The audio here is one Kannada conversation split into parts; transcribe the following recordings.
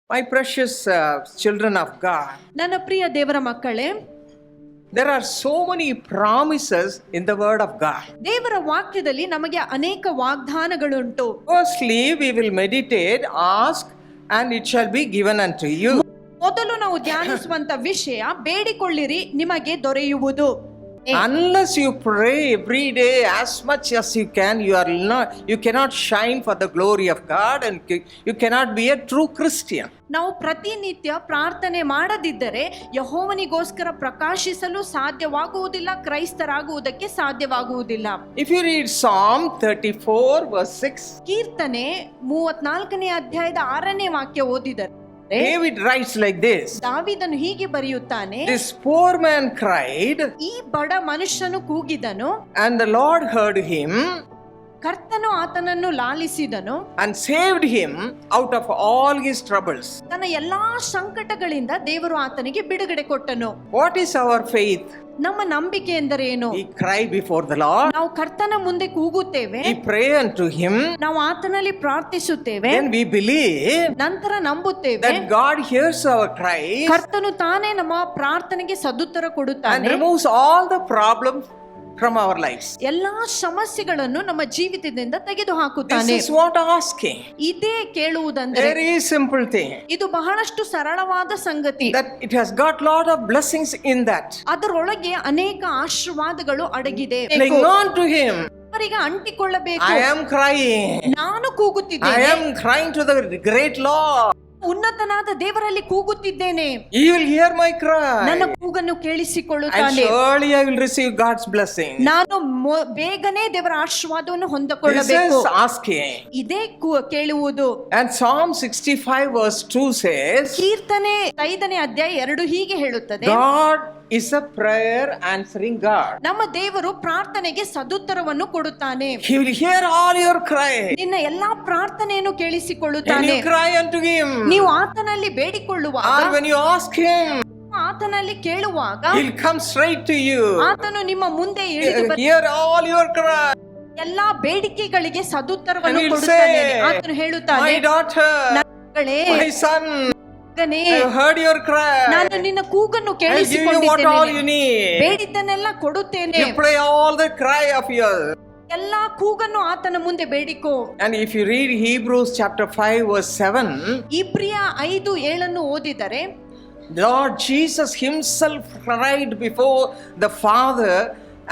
My precious children of God, ನನ್ನ ಪ್ರಿಯ ದೇವರ ಮಕ್ಕಳೇ, there are so many promises in the word of God. ದೇವರ ವಾಕ್ಯದಲ್ಲಿ ನಮಗೆ ಅನೇಕ ವಾಗ್ದಾನಗಳುಂಟು. Firstly, we will meditate, ask, and it shall be given unto you. ಮೊದಲು ನಾವು ಧ್ಯಾನಿಸುವಂತ ವಿಷಯ, ಬೇಡಿಕೊಳ್ಳಿರಿ ನಿಮಗೆ ದೊರೆಯುವುದು. Unless you pray every day as much as you can, you cannot shine for the glory of God, and you cannot be a true Christian. ನಾವು ಪ್ರತಿನಿತ್ಯ ಪ್ರಾರ್ಥನೆ ಮಾಡದಿದ್ದರೆ ಯೆಹೋವನಿಗೋಸ್ಕರ ಪ್ರಕಾಶಿಸಲು ಸಾಧ್ಯವಾಗುವುದಿಲ್ಲ, ಕ್ರೈಸ್ತರಾಗುವುದಕ್ಕೆ ಸಾಧ್ಯವಾಗುವುದಿಲ್ಲ. If you read Psalm 34 verse 6, ಕೀರ್ತನೆ 34ನೇ ಅಧ್ಯಾಯದ 6ನೇ ವಾಕ್ಯ ಓದಿದರೆ David writes like this: ದಾವೀದನು ಹೀಗೆ ಬರೆಯುತ್ತಾನೆ, This poor man cried, ಈ ಬಡ ಮನುಷ್ಯನು ಕೂಗಿದನು, and the Lord heard him ಕರ್ತನು ಆತನನ್ನು ಲಾಲಿಸಿದನು, and saved him out of all his troubles. ತನ್ನ ಎಲ್ಲಾ ಸಂಕಟಗಳಿಂದ ದೇವರು ಆತನಿಗೆ ಬಿಡುಗಡೆ ಕೊಟ್ಟನು. What is our faith? ನಮ್ಮ ನಂಬಿಕೆ ಎಂದರೇನು? We cry before the Lord, ನಾವು ಕರ್ತನ ಮುಂದೆ ಕೂಗುತ್ತೇವೆ, we pray unto him, ನಾವು ಆತನಲ್ಲಿ ಪ್ರಾರ್ಥಿಸುತ್ತೇವೆ, then we believe ನಂತರ ನಂಬುತ್ತೇವೆ that God hears our cry ಕರ್ತನು ತಾನೇ ನಮ್ಮ ಪ್ರಾರ್ಥನೆಗೆ ಸದುತ್ತರ and ಕೊಡುತ್ತಾನೆ, removes all the problems from our lives. ಎಲ್ಲಾ ಸಮಸ್ಯೆಗಳನ್ನು ನಮ್ಮ ಜೀವಿತದಿಂದ ತೆಗೆದು This ಹಾಕುತ್ತಾನೆ. is what asking. ಇದೇ ಕೇಳುವುದಂದ್ರೆ Very simple thing. ಇದು ಬಹಳಷ್ಟು ಸರಳವಾದ ಸಂಗತಿ. That it has got lot of blessings in that. ಅದರೊಳಗೆ ಅನೇಕ ಆಶೀರ್ವಾದಗಳು ಅಡಗಿದೆ. Cling on to him. ಅವರಿಗೆ ಅಂಟಿಕೊಳ್ಳಬೇಕು. I am crying. ನಾನು I ಕೂಗುತ್ತಿದ್ದೇನೆ, am crying to the great Lord. ಉನ್ನತನಾದ ದೇವರಲ್ಲಿ ಕೂಗುತ್ತಿದ್ದೇನೆ, He will hear my ನನ್ನ cry. ಕೂಗನ್ನು And ಕೇಳಿಸಿಕೊಳ್ಳುತ್ತಾನೆ. surely I will receive God's blessing. ನಾನು ಬೇಗನೆ ದೇವರ ಆಶೀರ್ವಾದವನ್ನು This ಹೊಂದಿಕೊಳ್ಳಬೇಕು. is asking. ಇದೇ ಕೇಳುವುದು. And Psalm 65 verse 2 says, ಕೀರ್ತನೆ 5ನೇ ಅಧ್ಯಾಯ 2 ಹೀಗೆ ಹೇಳುತ್ತದೆ, God is a prayer answering God. ನಮ್ಮ ದೇವರು ಪ್ರಾರ್ಥನೆಗೆ ಸದುತ್ತರವನ್ನು ಕೊಡುತ್ತಾನೆ. He will hear all your cry. ನಿನ್ನ ಎಲ್ಲಾ ಪ್ರಾರ್ಥನೆಯನ್ನು When ಕೇಳಿಸಿಕೊಳ್ಳುತ್ತಾನೆ. you cry unto him, ನೀವು ಆತನಲ್ಲಿ ಬೇಡಿಕೊಳ್ಳುವಾಗ, or when you ask him, ಆತನಲ್ಲಿ ಕೇಳುವಾಗ He'll come straight to you. ಆತನು ನಿಮ್ಮ ಮುಂದೆ ಇಳಿದು Hear all your cry. ಎಲ್ಲಾ ಬೇಡಿಕೆಗಳಿಗೆ ಸದುತ್ತರವನ್ನು And he'll ಕೊಡುತ್ತಾನೆ. say, ಆತನು ಹೇಳುತ್ತಾನೆ, My daughter, ನನ್ನ ಮಗಳೇ, my son, ಮಗನೇ, I have heard your cry. ನಾನು ನಿನ್ನ ಕೂಗನ್ನು I'll give you what all you ಕೇಳಿಸಿಕೊಂಡಿದ್ದೇನೆ, need. ಬೇಡಿದ್ದನ್ನೆಲ್ಲ ಕೊಡುತ್ತೇನೆ. You pray all the cry of yours. ಎಲ್ಲಾ ಕೂಗನ್ನು ಆತನ ಮುಂದೆ ಬೇಡಿಕೋ. And if you read Hebrews chapter 5 verse 7, ಇಬ್ರಿಯ 5:7 ಓದಿದರೆ, Lord Jesus himself cried before the Father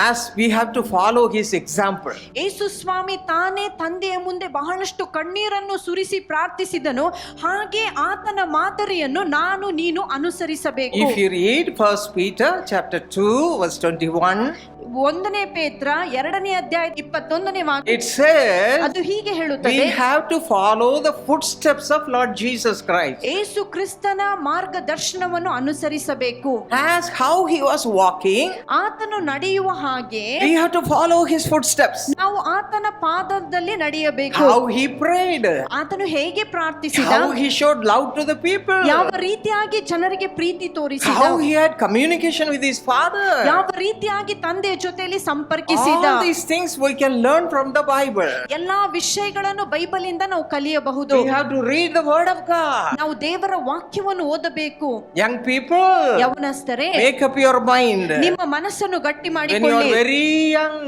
as we have to follow his example. ಯೇಸು ಸ್ವಾಮಿ ತಾನೇ ತಂದೆಯ ಮುಂದೆ ಬಹಳಷ್ಟು ಕಣ್ಣೀರನ್ನು ಸುರಿಸಿ ಪ್ರಾರ್ಥಿಸಿದನು, ಹಾಗೆ ಆತನ ಮಾದರಿಯನ್ನು ನಾನು ನೀನು ಅನುಸರಿಸಬೇಕು. If you read 1 Peter chapter 2 verse 21, 1ನೇ ಪೇತ್ರ 2ನೇ ಅಧ್ಯಾಯ 21ನೇ ವಾಕ್ಯ it says ಅದು ಹೀಗೆ we ಹೇಳುತ್ತದೆ, have to follow the footsteps of Lord Jesus Christ. ಯೇಸು ಕ್ರಿಸ್ತನ ಮಾರ್ಗದರ್ಶನವನ್ನು ಅನುಸರಿಸಬೇಕು. As how he was walking, ಆತನು ನಡೆಯುವ ಹಾಗೆ we have to follow his footsteps. ನಾವು ಆತನ ಪಾದದಲ್ಲಿ ನಡೆಯಬೇಕು. How he prayed, ಆತನು ಹೇಗೆ ಪ್ರಾರ್ಥಿಸಿದ, how he showed love to the people, ಯಾವ ರೀತಿಯಾಗಿ ಜನರಿಗೆ ಪ್ರೀತಿ ತೋರಿಸಿದ, how he had communication with his father. ಯಾವ ರೀತಿಯಾಗಿ ತಂದೆಯ ಜೊತೆಯಲ್ಲಿ ಸಂಪರ್ಕಿಸಿದ. All these things we can learn from the Bible. ಎಲ್ಲಾ ವಿಷಯಗಳನ್ನು ಬೈಬಲಿಂದ ನಾವು ಕಲಿಯಬಹುದು. We have to read the word of God. ನಾವು ದೇವರ ವಾಕ್ಯವನ್ನು ಓದಬೇಕು. Young people, ಯವನಸ್ಥರೇ, make up your mind. ನಿಮ್ಮ ಮನಸ್ಸನ್ನು ಗಟ್ಟಿ When you ಮಾಡಿಕೊಳ್ಳಿ. are very young,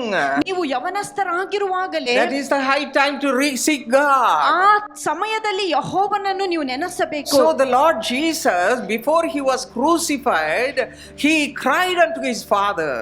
ನೀವು ಯವನಸ್ಥರಾಗಿರುವಾಗಲೇ that is the high time to seek God. ಆ ಸಮಯದಲ್ಲಿ ಯೆಹೋವನನ್ನು ನೀವು ನೆನೆಸಬೇಕು. So the Lord Jesus, before he was crucified, he cried unto his father.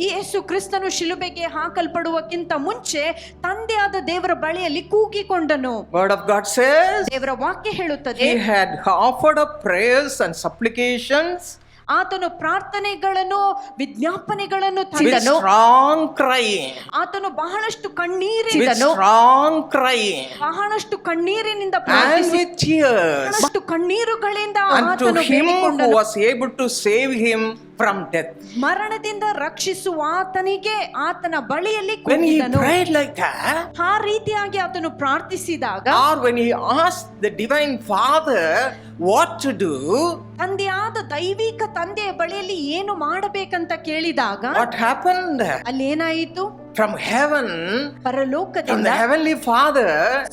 ಯೇಸು ಕ್ರಿಸ್ತನು ಶಿಲುಬೆಗೆ ಹಾಕಲ್ಪಡುವಕ್ಕಿಂತ ಮುಂಚೆ ತಂದೆಯಾದ ದೇವರ ಬಳಿಯಲ್ಲಿ ಕೂಗಿಕೊಂಡನು. Word of God says, ದೇವರ ವಾಕ್ಯ ಹೇಳುತ್ತದೆ, he had offered up prayers and supplications ಆತನು ಪ್ರಾರ್ಥನೆಗಳನ್ನು ವಿಜ್ಞಾಪನೆಗಳನ್ನು with ತಂದನು. strong crying. ಆತನು ಬಹಳಷ್ಟು With ಕಣ್ಣೀರಿದನು, strong crying ಬಹಳಷ್ಟು ಕಣ್ಣೀರಿನಿಂದ and ಪ್ರಾರ್ಥಿಸಿ, with tears ಬಹಳಷ್ಟು ಕಣ್ಣೀರುಗಳಿಂದ unto ಆತನು him who ಬೇಡಿಕೊಂಡನು. was able to save him from death. ಮರಣದಿಂದ ರಕ್ಷಿಸುವ ಆತನಿಗೆ ಆತನ ಬಳಿಯಲ್ಲಿ When he ಕೂಗಿದನು. prayed like that, ಆ ರೀತಿಯಾಗಿ ಆತನು ಪ್ರಾರ್ಥಿಸಿದಾಗ, or when he asked the divine Father what to do, ತಂದೆಯಾದ ದೈವಿಕ ತಂದೆಯ ಬಳಿಯಲ್ಲಿ ಏನು ಮಾಡಬೇಕಂತ ಕೇಳಿದಾಗ what happened? ಅಲ್ಲೇನಾಯಿತು? from heaven, from ಪರಲೋಕದಿಂದ the heavenly Father,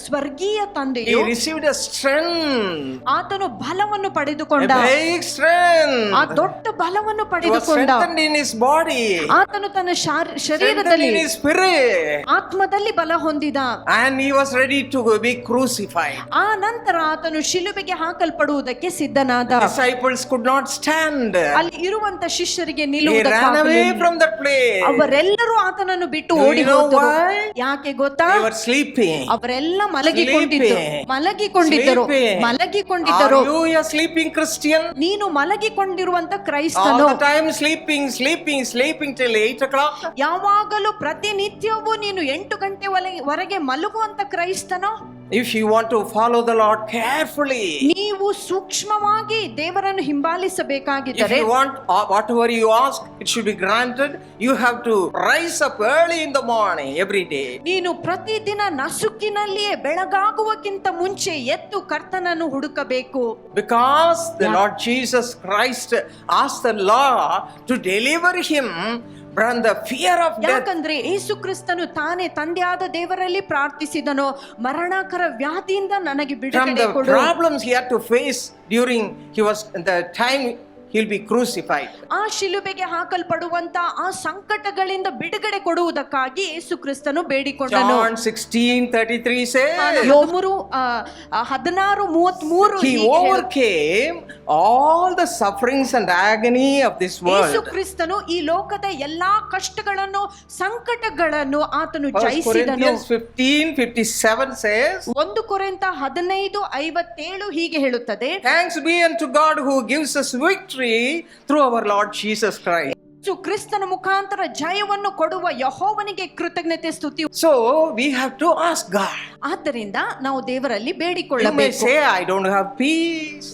ಸ್ವರ್ಗೀಯ he ತಂದೆಯು received a strength, ಆತನು ಬಲವನ್ನು a ಪಡೆದುಕೊಂಡ, big strength. ಆ ದೊಡ್ಡ ಬಲವನ್ನು He was ಪಡೆದುಕೊಂಡ. strengthened in his body, ಆತನು ತನ್ನ strengthened ಶರೀರದಲ್ಲಿ in his spirit, ಆತ್ಮದಲ್ಲಿ ಬಲ ಹೊಂದಿದ. and he was ready to be crucified. ಆ ನಂತರ ಆತನು ಶಿಲುಬೆಗೆ ಹಾಕಲ್ಪಡುವುದಕ್ಕೆ ಸಿದ್ಧನಾದ. Disciples could not stand. ಅಲ್ಲಿ ಇರುವಂತ ಶಿಷ್ಯರಿಗೆ They ran away ನಿಲ್ಲುವುದಕ್ಕಾಗಲಿಲ್ಲ. from that place. ಅವರೆಲ್ಲರೂ ಆತನನ್ನು ಬಿಟ್ಟು Do you ಓಡಿ know ಹೋದರು. why? ಯಾಕೆ ಗೊತ್ತಾ? They were sleeping. ಅವರೆಲ್ಲ ಮಲಗಿಕೊಂಡಿದ್ದರು. Sleeping. ಮಲಗಿಕೊಂಡಿದ್ದರು. Sleeping. ಮಲಗಿಕೊಂಡಿದ್ದರು. Are you a sleeping Christian? ನೀನು ಮಲಗಿಕೊಂಡಿರುವಂತ All ಕ್ರೈಸ್ತನು. the time sleeping till 8 o'clock. ಯಾವಾಗಲೂ ಪ್ರತಿನಿತ್ಯವೂ ನೀನು 8 ಗಂಟೆ ವರೆಗೆ ಮಲಗುವಂತ ಕ್ರೈಸ್ತನೋ? If you want to follow the Lord carefully, ನೀವು ಸೂಕ್ಷ್ಮವಾಗಿ ದೇವರನ್ನು if ಹಿಂಬಾಲಿಸಬೇಕಾಗಿದ್ದರೆ, you want whatever you ask, it should be granted. You have to rise up early in the morning every day. ನೀನು ಪ್ರತಿದಿನ ನಸುಕಿನಲ್ಲಿಯೇ ಬೆಳಗಾಗುವಕ್ಕಿಂತ ಮುಂಚೆ ಎದ್ದು ಕರ್ತನನ್ನು ಹುಡುಕಬೇಕು. Because the Lord Jesus Christ asked the Lord to deliver him from the fear of death. ಯಾಕಂದ್ರೆ ಯೇಸು ಕ್ರಿಸ್ತನು ತಾನೇ ತಂದೆಯಾದ ದೇವರಲ್ಲಿ ಪ್ರಾರ್ಥಿಸಿದನು, ಮರಣಕರ ವ್ಯಾಧಿಯಿಂದ ನನಗೆ From ಬಿಡುಗಡೆ the ಕೊಡು. problems he had to face during the time he'll be crucified. ಆ ಶಿಲುಬೆಗೆ ಹಾಕಲ್ಪಡುವಂತ ಆ ಸಂಕಟಗಳಿಂದ ಬಿಡುಗಡೆ ಕೊಡುವುದಕ್ಕಾಗಿ ಯೇಸು ಕ್ರಿಸ್ತನು ಬೇಡಿಕೊಂಡನು. John 16:33 says, 16:33 he overcame all the sufferings and agony of this Yesu world. ಕ್ರಿಸ್ತನು ಈ ಲೋಕದ ಎಲ್ಲಾ ಕಷ್ಟಗಳನ್ನು ಸಂಕಟಗಳನ್ನು ಆತನು 1 ಜಯಿಸಿದನು. Corinthians 15:57 says, 1 ಕೊರಿಂಥ 15:57 ಹೀಗೆ ಹೇಳುತ್ತದೆ, thanks be unto God who gives us victory through our Lord Jesus Christ. ಯೇಸು ಕ್ರಿಸ್ತನ ಮುಖಾಂತರ ಜಯವನ್ನು ಕೊಡುವ ಯೆಹೋವನಿಗೆ ಕೃತಜ್ಞತೆ ಸ್ತುತಿ. So we have to ask God. ಆದ್ದರಿಂದ ನಾವು ದೇವರಲ್ಲಿ You may ಬೇಡಿಕೊಳ್ಳಬೇಕು. say, I don't have peace,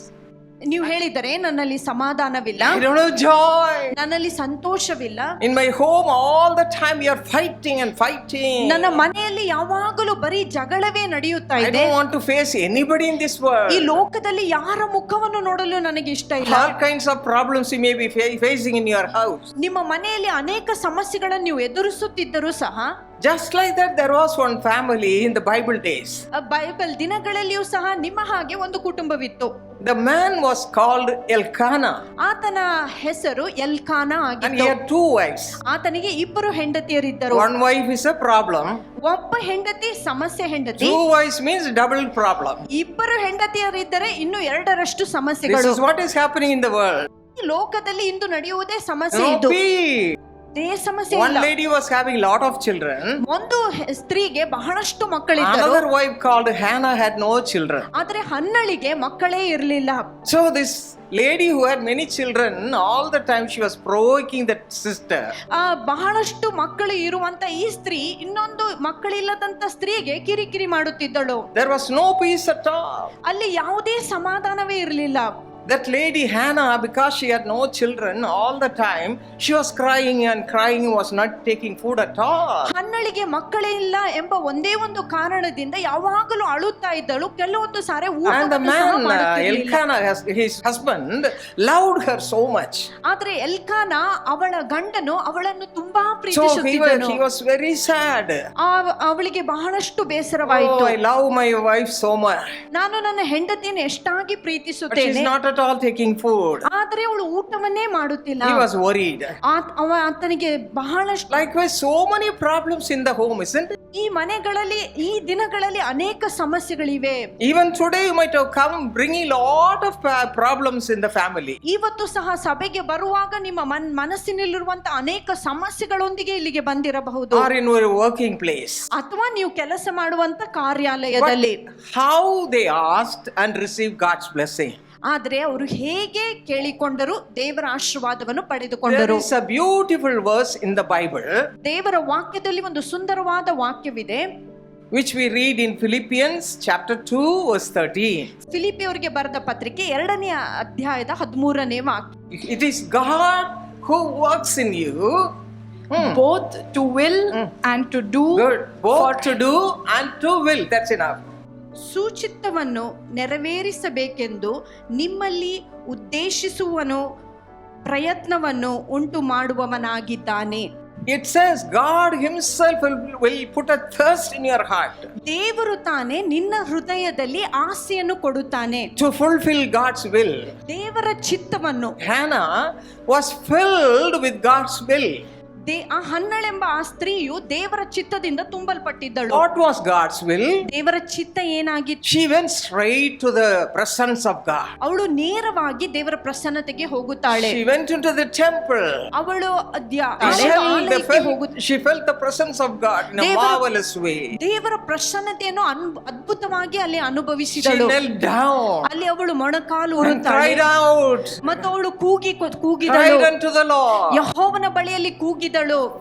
ನೀವು ಹೇಳಿದರೆ ನನ್ನಲ್ಲಿ ಸಮಾಧಾನವಿಲ್ಲ, I don't have joy. ನನ್ನಲ್ಲಿ ಸಂತೋಷವಿಲ್ಲ, In my home all the time we are fighting and fighting. ನನ್ನ ಮನೆಯಲ್ಲಿ ಯಾವಾಗಲೂ ಬರೀ ಜಗಳವೇ ನಡೆಯುತ್ತಾ I ಇದೆ, don't want to face anybody in this ಈ world. ಲೋಕದಲ್ಲಿ ಯಾರ ಮುಖವನ್ನು ನೋಡಲು ನನಗೆ ಇಷ್ಟ ಇಲ್ಲ. All kinds of problems you may be facing in your house. ನಿಮ್ಮ ಮನೆಯಲ್ಲಿ ಅನೇಕ ಸಮಸ್ಯೆಗಳನ್ನು ನೀವು ಎದುರಿಸುತ್ತಿದ್ದರೂ ಸಹ, Just like that, there was one family in the Bible days. Bible ದಿನಗಳಲ್ಲಿಯೂ ಸಹ ನಿಮ್ಮ ಹಾಗೆ ಒಂದು ಕುಟುಂಬವಿತ್ತು. The man was called Elkanah, ಆತನ ಹೆಸರು ಎಲ್ಕಾನ and he ಆಗಿತ್ತು. had 2 wives. ಆತನಿಗೆ 2 ಹೆಂಡತಿಯರಿದ್ದರು. One wife is a problem. ಒಬ್ಬ ಹೆಂಡತಿ ಸಮಸ್ಯೆ ಹೆಂಡತಿ, 2 wives means double problem. 2 ಹೆಂಡತಿಯರಿದ್ದರೆ ಇನ್ನು 2ರಷ್ಟು This ಸಮಸ್ಯೆಗಳು. is what is happening in the world. ಈ ಲೋಕದಲ್ಲಿ ಇಂದು ನಡೆಯುವುದೇ ಸಮಸ್ಯೆ No ಇದು. peace. ಸಮಸ್ಯೆ One ಇಲ್ಲ. lady was having lot of children. ಒಂದು ಸ್ತ್ರೀಗೆ ಬಹಳಷ್ಟು ಮಕ್ಕಳಿದ್ದರು, Another wife called Hannah had no children. ಆದ್ರೆ ಹನ್ನಳಿಗೆ ಮಕ್ಕಳೇ ಇರಲಿಲ್ಲ. So this lady who had many children, all the time she was provoking that sister. ಬಹಳಷ್ಟು ಮಕ್ಕಳು ಇರುವಂತ ಈ ಸ್ತ್ರೀ ಇನ್ನೊಂದು ಮಕ್ಕಳಿಲ್ಲದಂತ ಸ್ತ್ರೀಗೆ ಕಿರಿಕಿರಿ ಮಾಡುತ್ತಿದ್ದಳು. There was no peace at all. ಅಲ್ಲಿ ಯಾವುದೇ ಸಮಾಧಾನವೇ ಇರಲಿಲ್ಲ. That lady Hannah, because she had no children, all the time she was crying and crying, was not taking food at all. ಹನ್ನಳಿಗೆ ಮಕ್ಕಳೇ ಇಲ್ಲ ಎಂಬ ಒಂದೇ ಒಂದು ಕಾರಣದಿಂದ ಯಾವಾಗಲೂ ಅಳುತ್ತಾ ಇದ್ದಳು. ಕೆಲವೊಂದು ಸಾರಿ And the man Elkanah, his husband, loved her so much. ಆದ್ರೆ ಎಲ್ಕಾನ ಅವಳ ಗಂಡನು ಅವಳನ್ನು ತುಂಬಾ So ಪ್ರೀತಿಸುತ್ತಿದ್ದನು. he was very sad. ಅವಳಿಗೆ ಬಹಳಷ್ಟು Oh, ಬೇಸರವಾಯಿತು. I love my wife so much. ನಾನು ನನ್ನ ಹೆಂಡತಿಯನ್ನು ಎಷ್ಟಾಗಿ But she is ಪ್ರೀತಿಸುತ್ತೇನೆ, not at all taking food. ಆದ್ರೆ ಅವಳು ಊಟವನ್ನೇ ಮಾಡುತ್ತಿಲ್ಲ. He was worried. ಆತನಿಗೆ ಬಹಳಷ್ಟು. Likewise, so many problems in the home, isn't it? ಈ ಮನೆಗಳಲ್ಲಿ ಈ ದಿನಗಳಲ್ಲಿ ಅನೇಕ ಸಮಸ್ಯೆಗಳಿವೆ. Even today you might have come bringing lot of problems in the family. ಇವತ್ತು ಸಹ ಸಭೆಗೆ ಬರುವಾಗ ನಿಮ್ಮ ಮನಸ್ಸಿನಲ್ಲಿರುವಂತ ಅನೇಕ ಸಮಸ್ಯೆಗಳೊಂದಿಗೆ ಇಲ್ಲಿಗೆ ಬಂದಿರಬಹುದು, Or in your working place. ಅಥವಾ ನೀವು ಕೆಲಸ ಮಾಡುವಂತ ಕಾರ್ಯಾಲಯದಲ್ಲಿ. But how they asked and received God's blessing. ಆದ್ರೆ ಅವರು ಹೇಗೆ ಕೇಳಿಕೊಂಡರು, ದೇವರ ಆಶೀರ್ವಾದವನ್ನು There ಪಡೆದುಕೊಂಡರು. is a beautiful verse in the Bible ದೇವರ ವಾಕ್ಯದಲ್ಲಿ ಒಂದು ಸುಂದರವಾದ ವಾಕ್ಯವಿದೆ, which we read in Philippians chapter 2 verse 13. ಫಿಲಿಪಿಯವರಿಗೆ ಬರೆದ ಪತ್ರಿಕೆ 2ನೇ ಅಧ್ಯಾಯದ 13ನೇ ವಾಕ್ಯ. It is God who works in you. Both to will and to do. Good. Both to do and to will. That's enough. ಸೂಚಿತವನ್ನು ನೆರವೇರಿಸಬೇಕೆಂದು ನಿಮ್ಮಲ್ಲಿ ಉದ್ದೇಶಿಸುವನು, ಪ್ರಯತ್ನವನ್ನು ಉಂಟು ಮಾಡುವವನಾಗಿದ್ದಾನೆ. It says God himself will put a thirst in your heart ದೇವರು ತಾನೇ ನಿನ್ನ ಹೃದಯದಲ್ಲಿ ಆಸೆಯನ್ನು ಕೊಡುತ್ತಾನೆ. to fulfill God's will. ದೇವರ ಚಿತ್ತವನ್ನು. Hannah was filled with God's will. ಆ ಹನ್ನಳೆಂಬ ಆ ಸ್ತ್ರೀಯು ದೇವರ ಚಿತ್ತದಿಂದ ತುಂಬಲ್ಪಟ್ಟಿದ್ದಳು. What was God's will? ದೇವರ ಚಿತ್ತ ಏನಾಗಿತ್ತು? She went straight to the presence of God. ಅವಳು ನೇರವಾಗಿ ದೇವರ ಪ್ರಸನ್ನತೆಗೆ ಹೋಗುತ್ತಾಳೆ. She went into the temple. ಅವಳು She felt the presence of God in a marvelous way. ದೇವರ ಪ್ರಸನ್ನತೆಯನ್ನು ಅದ್ಭುತವಾಗಿ ಅಲ್ಲಿ She ಅನುಭವಿಸಿದಳು. knelt down ಅಲ್ಲಿ ಅವಳು ಮೊಣಕಾಲು and ಉರುತ್ತಾಳೆ cried out. ಮತ್ತು ಅವಳು ಕೂಗಿದಳು. Cried unto the Lord. ಯೆಹೋವನ ಬಳಿಯಲ್ಲಿ ಕೂಗಿದಳು.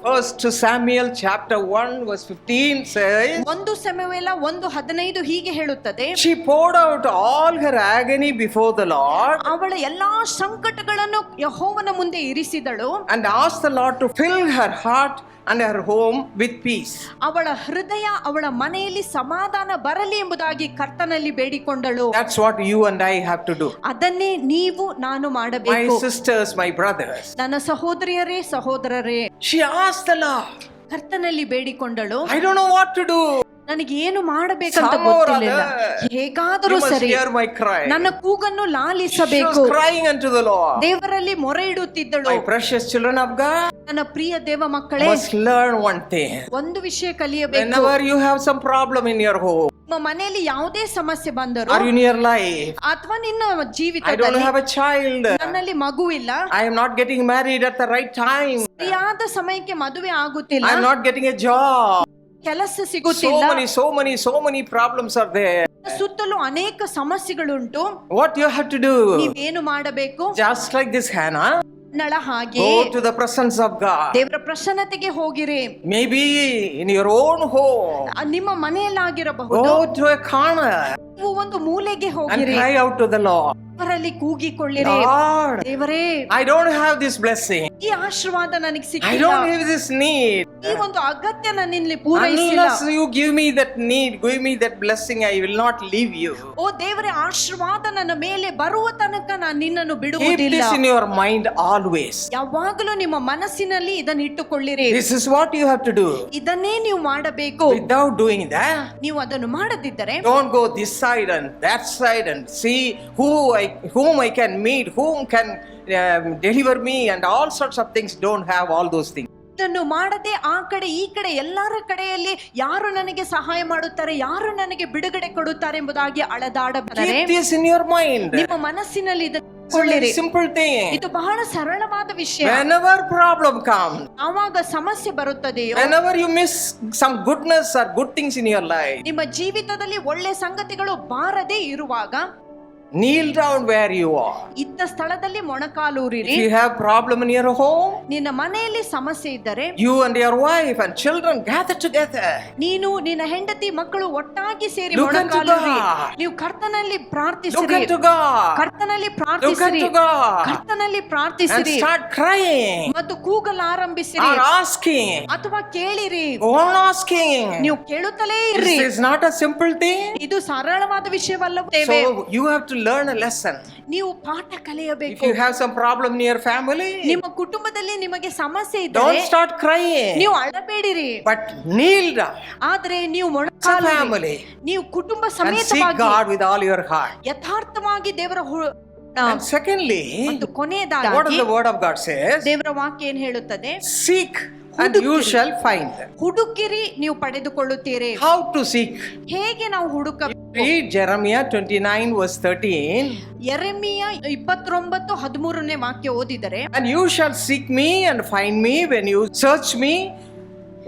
First Samuel chapter 1 verse 15 says, 1 ಸಮುವೇಲ 1:15 ಹೀಗೆ ಹೇಳುತ್ತದೆ, she poured out all her agony before the Lord ಅವಳ ಎಲ್ಲಾ ಸಂಕಟಗಳನ್ನು ಯೆಹೋವನ ಮುಂದೆ ಇರಿಸಿದಳು and asked the Lord to fill her heart and her home with peace. ಅವಳ ಹೃದಯ ಅವಳ ಮನೆಯಲ್ಲಿ ಸಮಾಧಾನ ಬರಲಿ ಎಂಬುದಾಗಿ ಕರ್ತನಲ್ಲಿ ಬೇಡಿಕೊಂಡಳು. That's what you and I have to do. ಅದನ್ನೇ ನೀವು ನಾನು My ಮಾಡಬೇಕು. sisters, my brothers. ನನ್ನ ಸಹೋದರಿಯರೇ ಸಹೋದರರೇ, She asked the Lord, ಕರ್ತನಲ್ಲಿ ಬೇಡಿಕೊಂಡಳು, I don't know what to do. ನನಗೆ ಏನು ಮಾಡಬೇಕಂತ Some or ಗೊತ್ತಿಲ್ಲ, other. ಹೇಗಾದರೂ You must ಸರಿ hear my cry. ನನ್ನ ಕೂಗನ್ನು She ಲಾಲಿಸಬೇಕು. was crying unto the Lord. ದೇವರಲ್ಲಿ ಮೊರೆ ಇಡುತ್ತಿದ್ದಳು. My precious children of God, ನನ್ನ ಪ್ರಿಯ ದೇವ ಮಕ್ಕಳೇ, must learn one thing. ಒಂದು ವಿಷಯ ಕಲಿಯಬೇಕು. Whenever you have some problem in your home ನಿಮ್ಮ ಮನೆಯಲ್ಲಿ ಯಾವುದೇ ಸಮಸ್ಯೆ ಬಂದರೂ or in your life, ಅಥವಾ ನಿನ್ನ I don't ಜೀವಿತದಲ್ಲಿ have a child, ನನ್ನಲ್ಲಿ ಮಗು ಇಲ್ಲ, I am not getting married at the right time, ಸರಿಯಾದ ಸಮಯಕ್ಕೆ ಮದುವೆ ಆಗುತ್ತಿಲ್ಲ, I am not getting a job, ಕೆಲಸ ಸಿಗುತ್ತಿಲ್ಲ, so many problems are there. ಸುತ್ತಲೂ ಅನೇಕ ಸಮಸ್ಯೆಗಳುಂಟು. What you have to do? ನೀವೇನು ಮಾಡಬೇಕು? Just like this Hannah, ನಳ ಹಾಗೆ go to the presence of God. ದೇವರ ಪ್ರಸನ್ನತೆಗೆ ಹೋಗಿರಿ. Maybe in your own home, ನಿಮ್ಮ ಮನೆಯಲ್ಲಾಗಿರಬಹುದು, go to a corner ನೀವು ಒಂದು ಮೂಲೆಗೆ and ಹೋಗಿರಿ, cry out to the Lord. ಅವರಲ್ಲಿ ಕೂಗಿಕೊಳ್ಳಿರಿ, Lord, ದೇವರೇ, I don't have this blessing, ಈ ಆಶೀರ್ವಾದ ನನಗೆ I ಸಿಕ್ಕಿಲ್ಲ, don't have this need. ಈ ಒಂದು ಅಗತ್ಯ ನನ್ನಲ್ಲಿ ಪೂರೈಸಿಲ್ಲ. Unless you give me that need, give me that blessing, I will not leave you. ಓ ದೇವರೇ, ಆಶೀರ್ವಾದ ನನ್ನ ಮೇಲೆ ಬರುವ ತನಕ ನಾನು ನಿನ್ನನ್ನು Keep ಬಿಡುವುದಿಲ್ಲ. this in your mind always. ಯಾವಾಗಲೂ ನಿಮ್ಮ ಮನಸ್ಸಿನಲ್ಲಿ ಇದನ್ನು ಇಟ್ಟುಕೊಳ್ಳಿರಿ. This is what you have to do. ಇದನ್ನೇ ನೀವು ಮಾಡಬೇಕು. Without doing that, ನೀವು ಅದನ್ನು ಮಾಡದಿದ್ದರೆ don't go this side and that side and see whom I can meet, whom can deliver me, and all sorts of things. Don't have all those things. ಇದನ್ನು ಮಾಡದೆ ಆ ಕಡೆ ಈ ಕಡೆ ಎಲ್ಲರ ಕಡೆಯಲ್ಲಿ ಯಾರು ನನಗೆ ಸಹಾಯ ಮಾಡುತ್ತಾರೆ, ಯಾರು ನನಗೆ ಬಿಡುಗಡೆ ಕೊಡುತ್ತಾರೆ ಎಂಬುದಾಗಿ ಅಳದಾಡಬಾರದೆ. Keep this in your mind. ನಿಮ್ಮ ಮನಸ್ಸಿನಲ್ಲಿ It's a very simple thing. ಇದು ಬಹಳ ಸರಳವಾದ ವಿಷಯ. Whenever problem comes, ಆವಾಗ ಸಮಸ್ಯೆ ಬರುತ್ತದೆಯೋ, whenever you miss some goodness or good things in your life, ನಿಮ್ಮ ಜೀವಿತದಲ್ಲಿ ಒಳ್ಳೆ ಸಂಗತಿಗಳು ಬಾರದೆ ಇರುವಾಗ kneel down where you are. ಇದ್ದ ಸ್ಥಳದಲ್ಲಿ ಮೊಣಕಾಲೂರಿರಿ. If you have problem in your home, ನಿನ್ನ ಮನೆಯಲ್ಲಿ ಸಮಸ್ಯೆ ಇದ್ದರೆ you and your wife and children gather together. ನೀನು ನಿನ್ನ ಹೆಂಡತಿ ಮಕ್ಕಳು ಒಟ್ಟಾಗಿ ಸೇರಿ Look unto ಮೊಣಕಾಲೂರಿ. God. ನೀವು ಕರ್ತನಲ್ಲಿ Look ಪ್ರಾರ್ಥಿಸಿರಿ, unto God. ಕರ್ತನಲ್ಲಿ Look ಪ್ರಾರ್ಥಿಸಿರಿ, unto God. ಕರ್ತನಲ್ಲಿ And ಪ್ರಾರ್ಥಿಸಿರಿ start crying ಮತ್ತು ಕೂಗಲಾರಂಭಿಸಿರಿ or asking. ಅಥವಾ ಕೇಳಿರಿ. Go on asking. ನೀವು ಕೇಳುತ್ತಲೇ ಇರ್ರಿ. This is not a simple thing. ಇದು ಸರಳವಾದ ವಿಷಯವಲ್ಲವೇ? So you have to learn a lesson. ನೀವು ಪಾಠ If ಕಲಿಯಬೇಕು. you have some problem in your family, ನಿಮ್ಮ ಕುಟುಂಬದಲ್ಲಿ ನಿಮಗೆ ಸಮಸ್ಯೆ ಇದ್ದರೆ don't start crying, ನೀವು ಅಳಬೇಡಿರಿ, but kneel down ಆದ್ರೆ ನೀವು as a ಮೊಣಕಾಲೂರಿ. family ನೀವು ಕುಟುಂಬ and seek ಸಮೇತವಾಗಿ God with all your heart. ಯಥಾರ್ಥವಾಗಿ ದೇವರ And secondly, ಮತ್ತು what does ಕೊನೆಯದಾಗಿ the word of God says? ದೇವರ ವಾಕ್ಯ ಏನ್ ಹೇಳುತ್ತದೆ? Seek and you shall find. ಹುಡುಕಿರಿ, ನೀವು ಪಡೆದುಕೊಳ್ಳುತ್ತೀರಿ. How to seek? ಹೇಗೆ ನಾವು ಹುಡುಕಬೇಕು? Read Jeremiah 29 verse 13. ಯೆರೆಮೀಯ 29:13 ವಾಕ್ಯ ಓದಿದರೆ, And you shall seek me and find me when you search me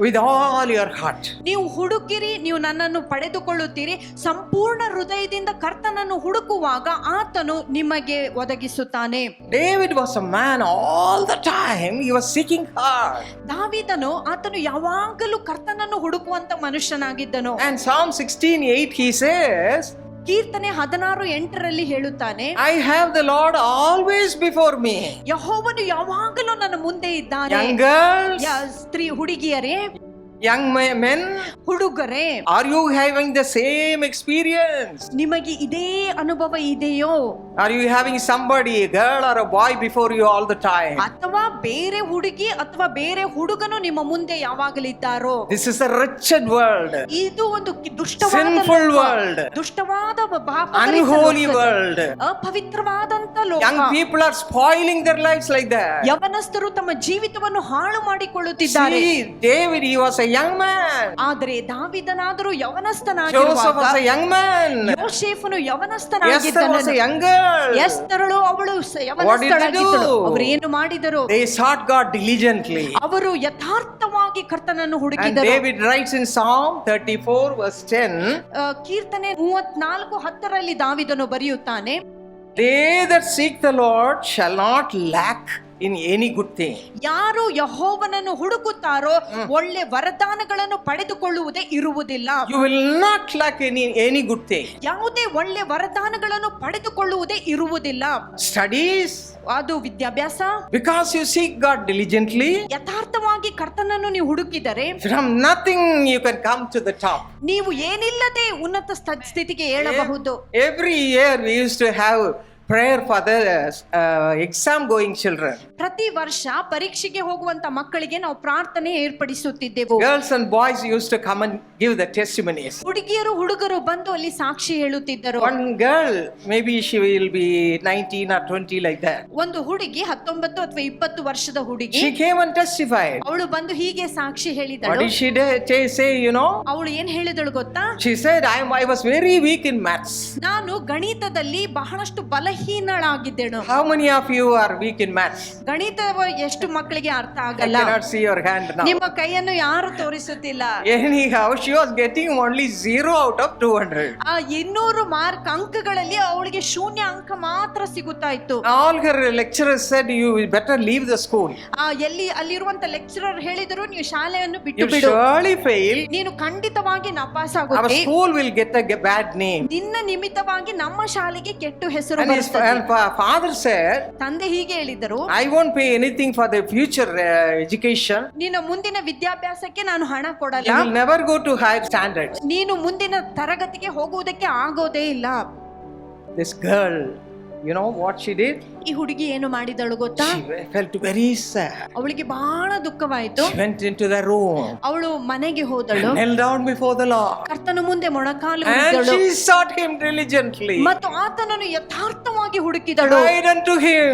with all your heart. ನೀವು ಹುಡುಕಿರಿ, ನೀವು ನನ್ನನ್ನು ಪಡೆದುಕೊಳ್ಳುತ್ತೀರಿ. ಸಂಪೂರ್ಣ ಹೃದಯದಿಂದ ಕರ್ತನನ್ನು ಹುಡುಕುವಾಗ ಆತನು ನಿಮಗೆ ಒದಗಿಸುತ್ತಾನೆ. David was a man all the time. He was seeking hard. ದಾವೀದನು ಆತನು ಯಾವಾಗಲೂ ಕರ್ತನನ್ನು ಹುಡುಕುವಂತ ಮನುಷ್ಯನಾಗಿದ್ದನು. And Psalm 16:8 he says, ಕೀರ್ತನೆ 16:8 ಹೇಳುತ್ತಾನೆ, I have the Lord always before me. ಯೆಹೋವನು ಯಾವಾಗಲೂ ನನ್ನ ಮುಂದೆ ಇದ್ದಾನೆ. Young girls, ಸ್ತ್ರೀ ಹುಡುಗಿಯರೇ, young men, ಹುಡುಗರೇ, are you having the same experience? ನಿಮಗೆ ಇದೇ ಅನುಭವ ಇದೆಯೋ? Are you having somebody, a girl or a boy before you all the time? ಅಥವಾ ಬೇರೆ ಹುಡುಗಿ ಅಥವಾ ಬೇರೆ ಹುಡುಗನು ನಿಮ್ಮ ಮುಂದೆ ಯಾವಾಗಲಿದ್ದಾರೋ? This is a wretched world, ಇದು ಒಂದು ದುಷ್ಟವಾದ sinful ಲೋಕ. world, ದುಷ್ಟವಾದ unholy world. ಅಪವಿತ್ರವಾದಂತ ಲೋಕ. Young people are spoiling their lives like that. ಯವನಸ್ಥರು ತಮ್ಮ ಜೀವಿತವನ್ನು ಹಾಳು ಮಾಡಿಕೊಳ್ಳುತ್ತಿದ್ದಾರೆ. See, David, he was a young man. ಆದರೆ ದಾವೀದನಾದರೂ Joseph ಯವನಸ್ಥನಾಗಿರುವಾಗ, was a young man. ಯೋಸೇಫನು Esther ಯವನಸ್ಥನಾಗಿದ್ದನು. was a young girl. ಎಸ್ತರಳು ಅವಳು What did they do? ಅವರು ಏನು ಮಾಡಿದರು? They sought God diligently. ಅವರು ಯಥಾರ್ಥವಾಗಿ ಕರ್ತನನ್ನು And ಹುಡುಕಿದರು. David writes in Psalm 34 verse 10, ಕೀರ್ತನೆ 34:10 ದಾವೀದನು ಬರೆಯುತ್ತಾನೆ, they that seek the Lord shall not lack in any good thing. ಯಾರು ಯೆಹೋವನನ್ನು ಹುಡುಕುತ್ತಾರೋ ಒಳ್ಳೆ ವರದಾನಗಳನ್ನು ಪಡೆದುಕೊಳ್ಳುವುದೇ ಇರುವುದಿಲ್ಲ. You will not lack any good thing. ಯಾವುದೇ ಒಳ್ಳೆ ವರದಾನಗಳನ್ನು ಪಡೆದುಕೊಳ್ಳುವುದೇ ಇರುವುದಿಲ್ಲ. Studies, ಅದು ವಿದ್ಯಾಭ್ಯಾಸ. because you seek God diligently, ಯಥಾರ್ಥವಾಗಿ ಕರ್ತನನ್ನು ನೀವು ಹುಡುಕಿದರೆ from nothing you can come to the top. ನೀವು ಏನಿಲ್ಲದೆ ಉನ್ನತ ಸ್ಥಿತಿಗೆ ಏಳಬಹುದು. Every year we used to have prayer for the exam going children. ಪ್ರತಿ ವರ್ಷ ಪರೀಕ್ಷೆಗೆ ಹೋಗುವಂತ ಮಕ್ಕಳಿಗೆ ನಾವು ಪ್ರಾರ್ಥನೆ ಏರ್ಪಡಿಸುತ್ತಿದ್ದೆವು. Girls and boys used to come and give the testimonies. ಹುಡುಗಿಯರು ಹುಡುಗರು ಬಂದು ಅಲ್ಲಿ ಸಾಕ್ಷಿ ಹೇಳುತ್ತಿದ್ದರು. One girl, maybe she will be 19 or 20 like that. ಒಂದು ಹುಡುಗಿ 19 ಅಥವಾ 20 ವರ್ಷದ ಹುಡುಗಿ, She came and testified. ಅವಳು ಬಂದು ಹೀಗೆ ಸಾಕ್ಷಿ What ಹೇಳಿದಳು. did she say, you know? ಅವಳು ಏನ್ ಹೇಳಿದಳು ಗೊತ್ತಾ? She said, I was very weak in maths. ನಾನು ಗಣಿತದಲ್ಲಿ ಬಹಳಷ್ಟು ಬಲಹೀನಳಾಗಿದ್ದೆನು. How many of you are weak in maths? ಗಣಿತ ಎಷ್ಟು ಮಕ್ಕಳಿಗೆ ಅರ್ಥ I ಆಗಲ್ಲ. cannot see your hand now. ನಿಮ್ಮ ಕೈಯನ್ನು ಯಾರು ತೋರಿಸುತ್ತಿಲ್ಲ. Anyhow, she was getting only 0 out of 200. ಆ 200 ಮಾರ್ಕ್ ಅಂಕಗಳಲ್ಲಿ ಅವಳಿಗೆ ಶೂನ್ಯ ಅಂಕ ಮಾತ್ರ ಸಿಗುತ್ತಾ ಇತ್ತು. All her lecturers said, you better leave the school. ಅಲ್ಲಿರುವಂತ ಲೆಕ್ಚರರ್ ಹೇಳಿದರು, ನೀವು ಶಾಲೆಯನ್ನು ಬಿಟ್ಟು You ಬಿಡು, surely fail. ನೀನು ಖಂಡಿತವಾಗಿ ನಾಪಾಸ್ Our ಆಗುತ್ತಿ, school will get a bad name. ನಿನ್ನ ನಿಮಿತ್ತವಾಗಿ ನಮ್ಮ ಶಾಲೆಗೆ ಕೆಟ್ಟ ಹೆಸರು And his ಬರುತ್ತದೆ. father said, ತಂದೆ ಹೀಗೆ ಹೇಳಿದರು, I won't pay anything for the future education. ನಿನ್ನ ಮುಂದಿನ ವಿದ್ಯಾಭ್ಯಾಸಕ್ಕೆ ನಾನು ಹಣ ಕೊಡಲ್ಲ, You will never go to higher standards. ನೀನು ಮುಂದಿನ ತರಗತಿಗೆ ಹೋಗುವುದಕ್ಕೆ ಆಗೋದೇ ಇಲ್ಲ. This girl, you know what she did? ಈ ಹುಡುಗಿ ಏನು ಮಾಡಿದಳು ಗೊತ್ತಾ? She felt very sad. ಅವಳಿಗೆ ಬಹಳ ದುಃಖವಾಯಿತು. She went into the room, ಅವಳು ಮನೆಗೆ ಹೋದಳು, knelt down before the Lord, ಕರ್ತನ ಮುಂದೆ ಮೊಣಕಾಲು and ಹಿಡಿದಳು she sought him diligently. ಮತ್ತು ಆತನನ್ನು ಯಥಾರ್ಥವಾಗಿ ಹುಡುಕಿದಳು. Cried unto him,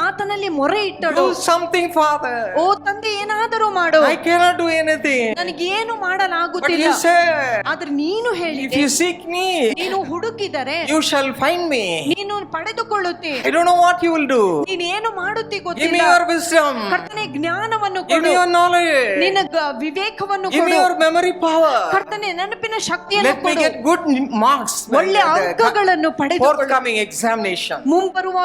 ಆತನಲ್ಲಿ ಮೊರೆ ಇಟ್ಟಳು, do something, Father. ಓ ತಂದೆ, ಏನಾದರೂ ಮಾಡು, I cannot do anything. ನನಗೇನು But ಮಾಡಲಾಗುತ್ತಿಲ್ಲ. you said, ಆದ್ರೆ ನೀನು if ಹೇಳಿದೆ, you seek me, ನೀನು ಹುಡುಕಿದರೆ you shall find me. ನೀನು ಪಡೆದುಕೊಳ್ಳುತ್ತಿ. I don't know what you will do. ನೀನೇನು ಮಾಡುತ್ತಿ Give me ಗೊತ್ತಿಲ್ಲ. your wisdom. ಕರ್ತನೆ ಜ್ಞಾನವನ್ನು Give ಕೊಡು, me your knowledge. ನಿನ್ನ ವಿವೇಕವನ್ನು Give me ಕೊಡು. your memory power. ಕರ್ತನೆ ನೆನಪಿನ ಶಕ್ತಿಯನ್ನು Let me ಕೊಡು. get good marks. ಒಳ್ಳೆ ಅಂಕಗಳನ್ನು ಪಡೆದುಕೊಳ್ಳು. Forthcoming examination. ಮುಂಬರುವ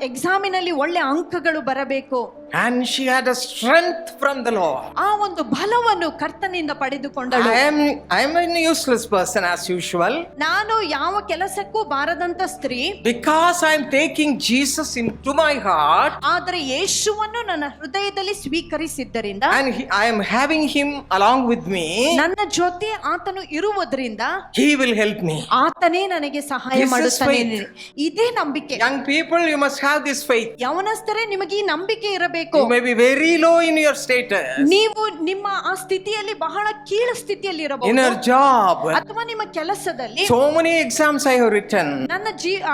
ಎಕ್ಸಾಮಿನಲ್ಲಿ ಒಳ್ಳೆ ಅಂಕಗಳು ಬರಬೇಕು. And she had a strength from the Lord. ಆ ಒಂದು ಬಲವನ್ನು ಕರ್ತನಿಂದ ಪಡೆದುಕೊಂಡಳು. I am a useless person as usual. ನಾನು ಯಾವ ಕೆಲಸಕ್ಕೂ ಬಾರದಂತ ಸ್ತ್ರೀ, Because I am taking Jesus into my heart. ಆದರೆ ಯೇಸುವನ್ನು ನನ್ನ ಹೃದಯದಲ್ಲಿ ಸ್ವೀಕರಿಸಿದ್ದರಿಂದ, And I am having him along with me. ನನ್ನ ಜೊತೆ ಆತನು ಇರುವುದರಿಂದ He will help me. ಆತನೇ ನನಗೆ ಸಹಾಯ This is ಮಾಡುತ್ತಾನೆ. faith. ಇದೇ ನಂಬಿಕೆ. Young people, you must have this faith. ಯವನಸ್ಥರೇ, ನಿಮಗೆ ಈ ನಂಬಿಕೆ ಇರಬೇಕು. You may be very low in your status. ನೀವು ನಿಮ್ಮ ಆ ಸ್ಥಿತಿಯಲ್ಲಿ ಬಹಳ ಕೀಳು ಸ್ಥಿತಿಯಲ್ಲಿ In ಇರಬಹುದು, your job. ಅಥವಾ ನಿಮ್ಮ ಕೆಲಸದಲ್ಲಿ So many exams I have written. ನನ್ನ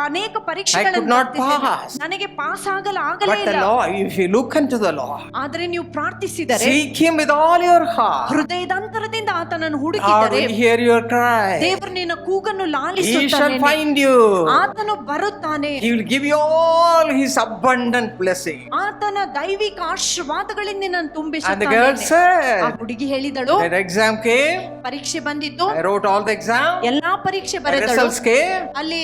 ಅನೇಕ I could ಪರೀಕ್ಷೆಗಳನ್ನು not ಬರ್ತಿದ್ದೇನೆ. pass. ನನಗೆ ಪಾಸ್ ಆಗಲು ಆಗಲೇ But the ಇಲ್ಲ. Lord, if you look unto the Lord, ಆದ್ರೆ ನೀವು ಪ್ರಾರ್ಥಿಸಿದರೆ, seek him with all your heart, ಹೃದಯದಂತರದಿಂದ ಆತನನ್ನು God ಹುಡುಕಿದರೆ, will hear your cry. ದೇವರು ನಿನ್ನ ಕೂಗನ್ನು He shall ಲಾಲಿಸುತ್ತಾನೆ. find you. ಆತನು ಬರುತ್ತಾನೆ. He will give you all his abundant blessing. ಆತನ ದೈವಿಕ ಆಶೀರ್ವಾದಗಳಿಂದ ನಾನು And the ತುಂಬಿಸುತ್ತಾನೆ. girl ಆ said, ಹುಡುಗಿ ಹೇಳಿದಳು, that exam came. ಪರೀಕ್ಷೆ ಬಂದಿತ್ತು, I wrote all the exam. ಎಲ್ಲಾ ಪರೀಕ್ಷೆ The ಬರೆದಳು. results came. ಅಲ್ಲಿ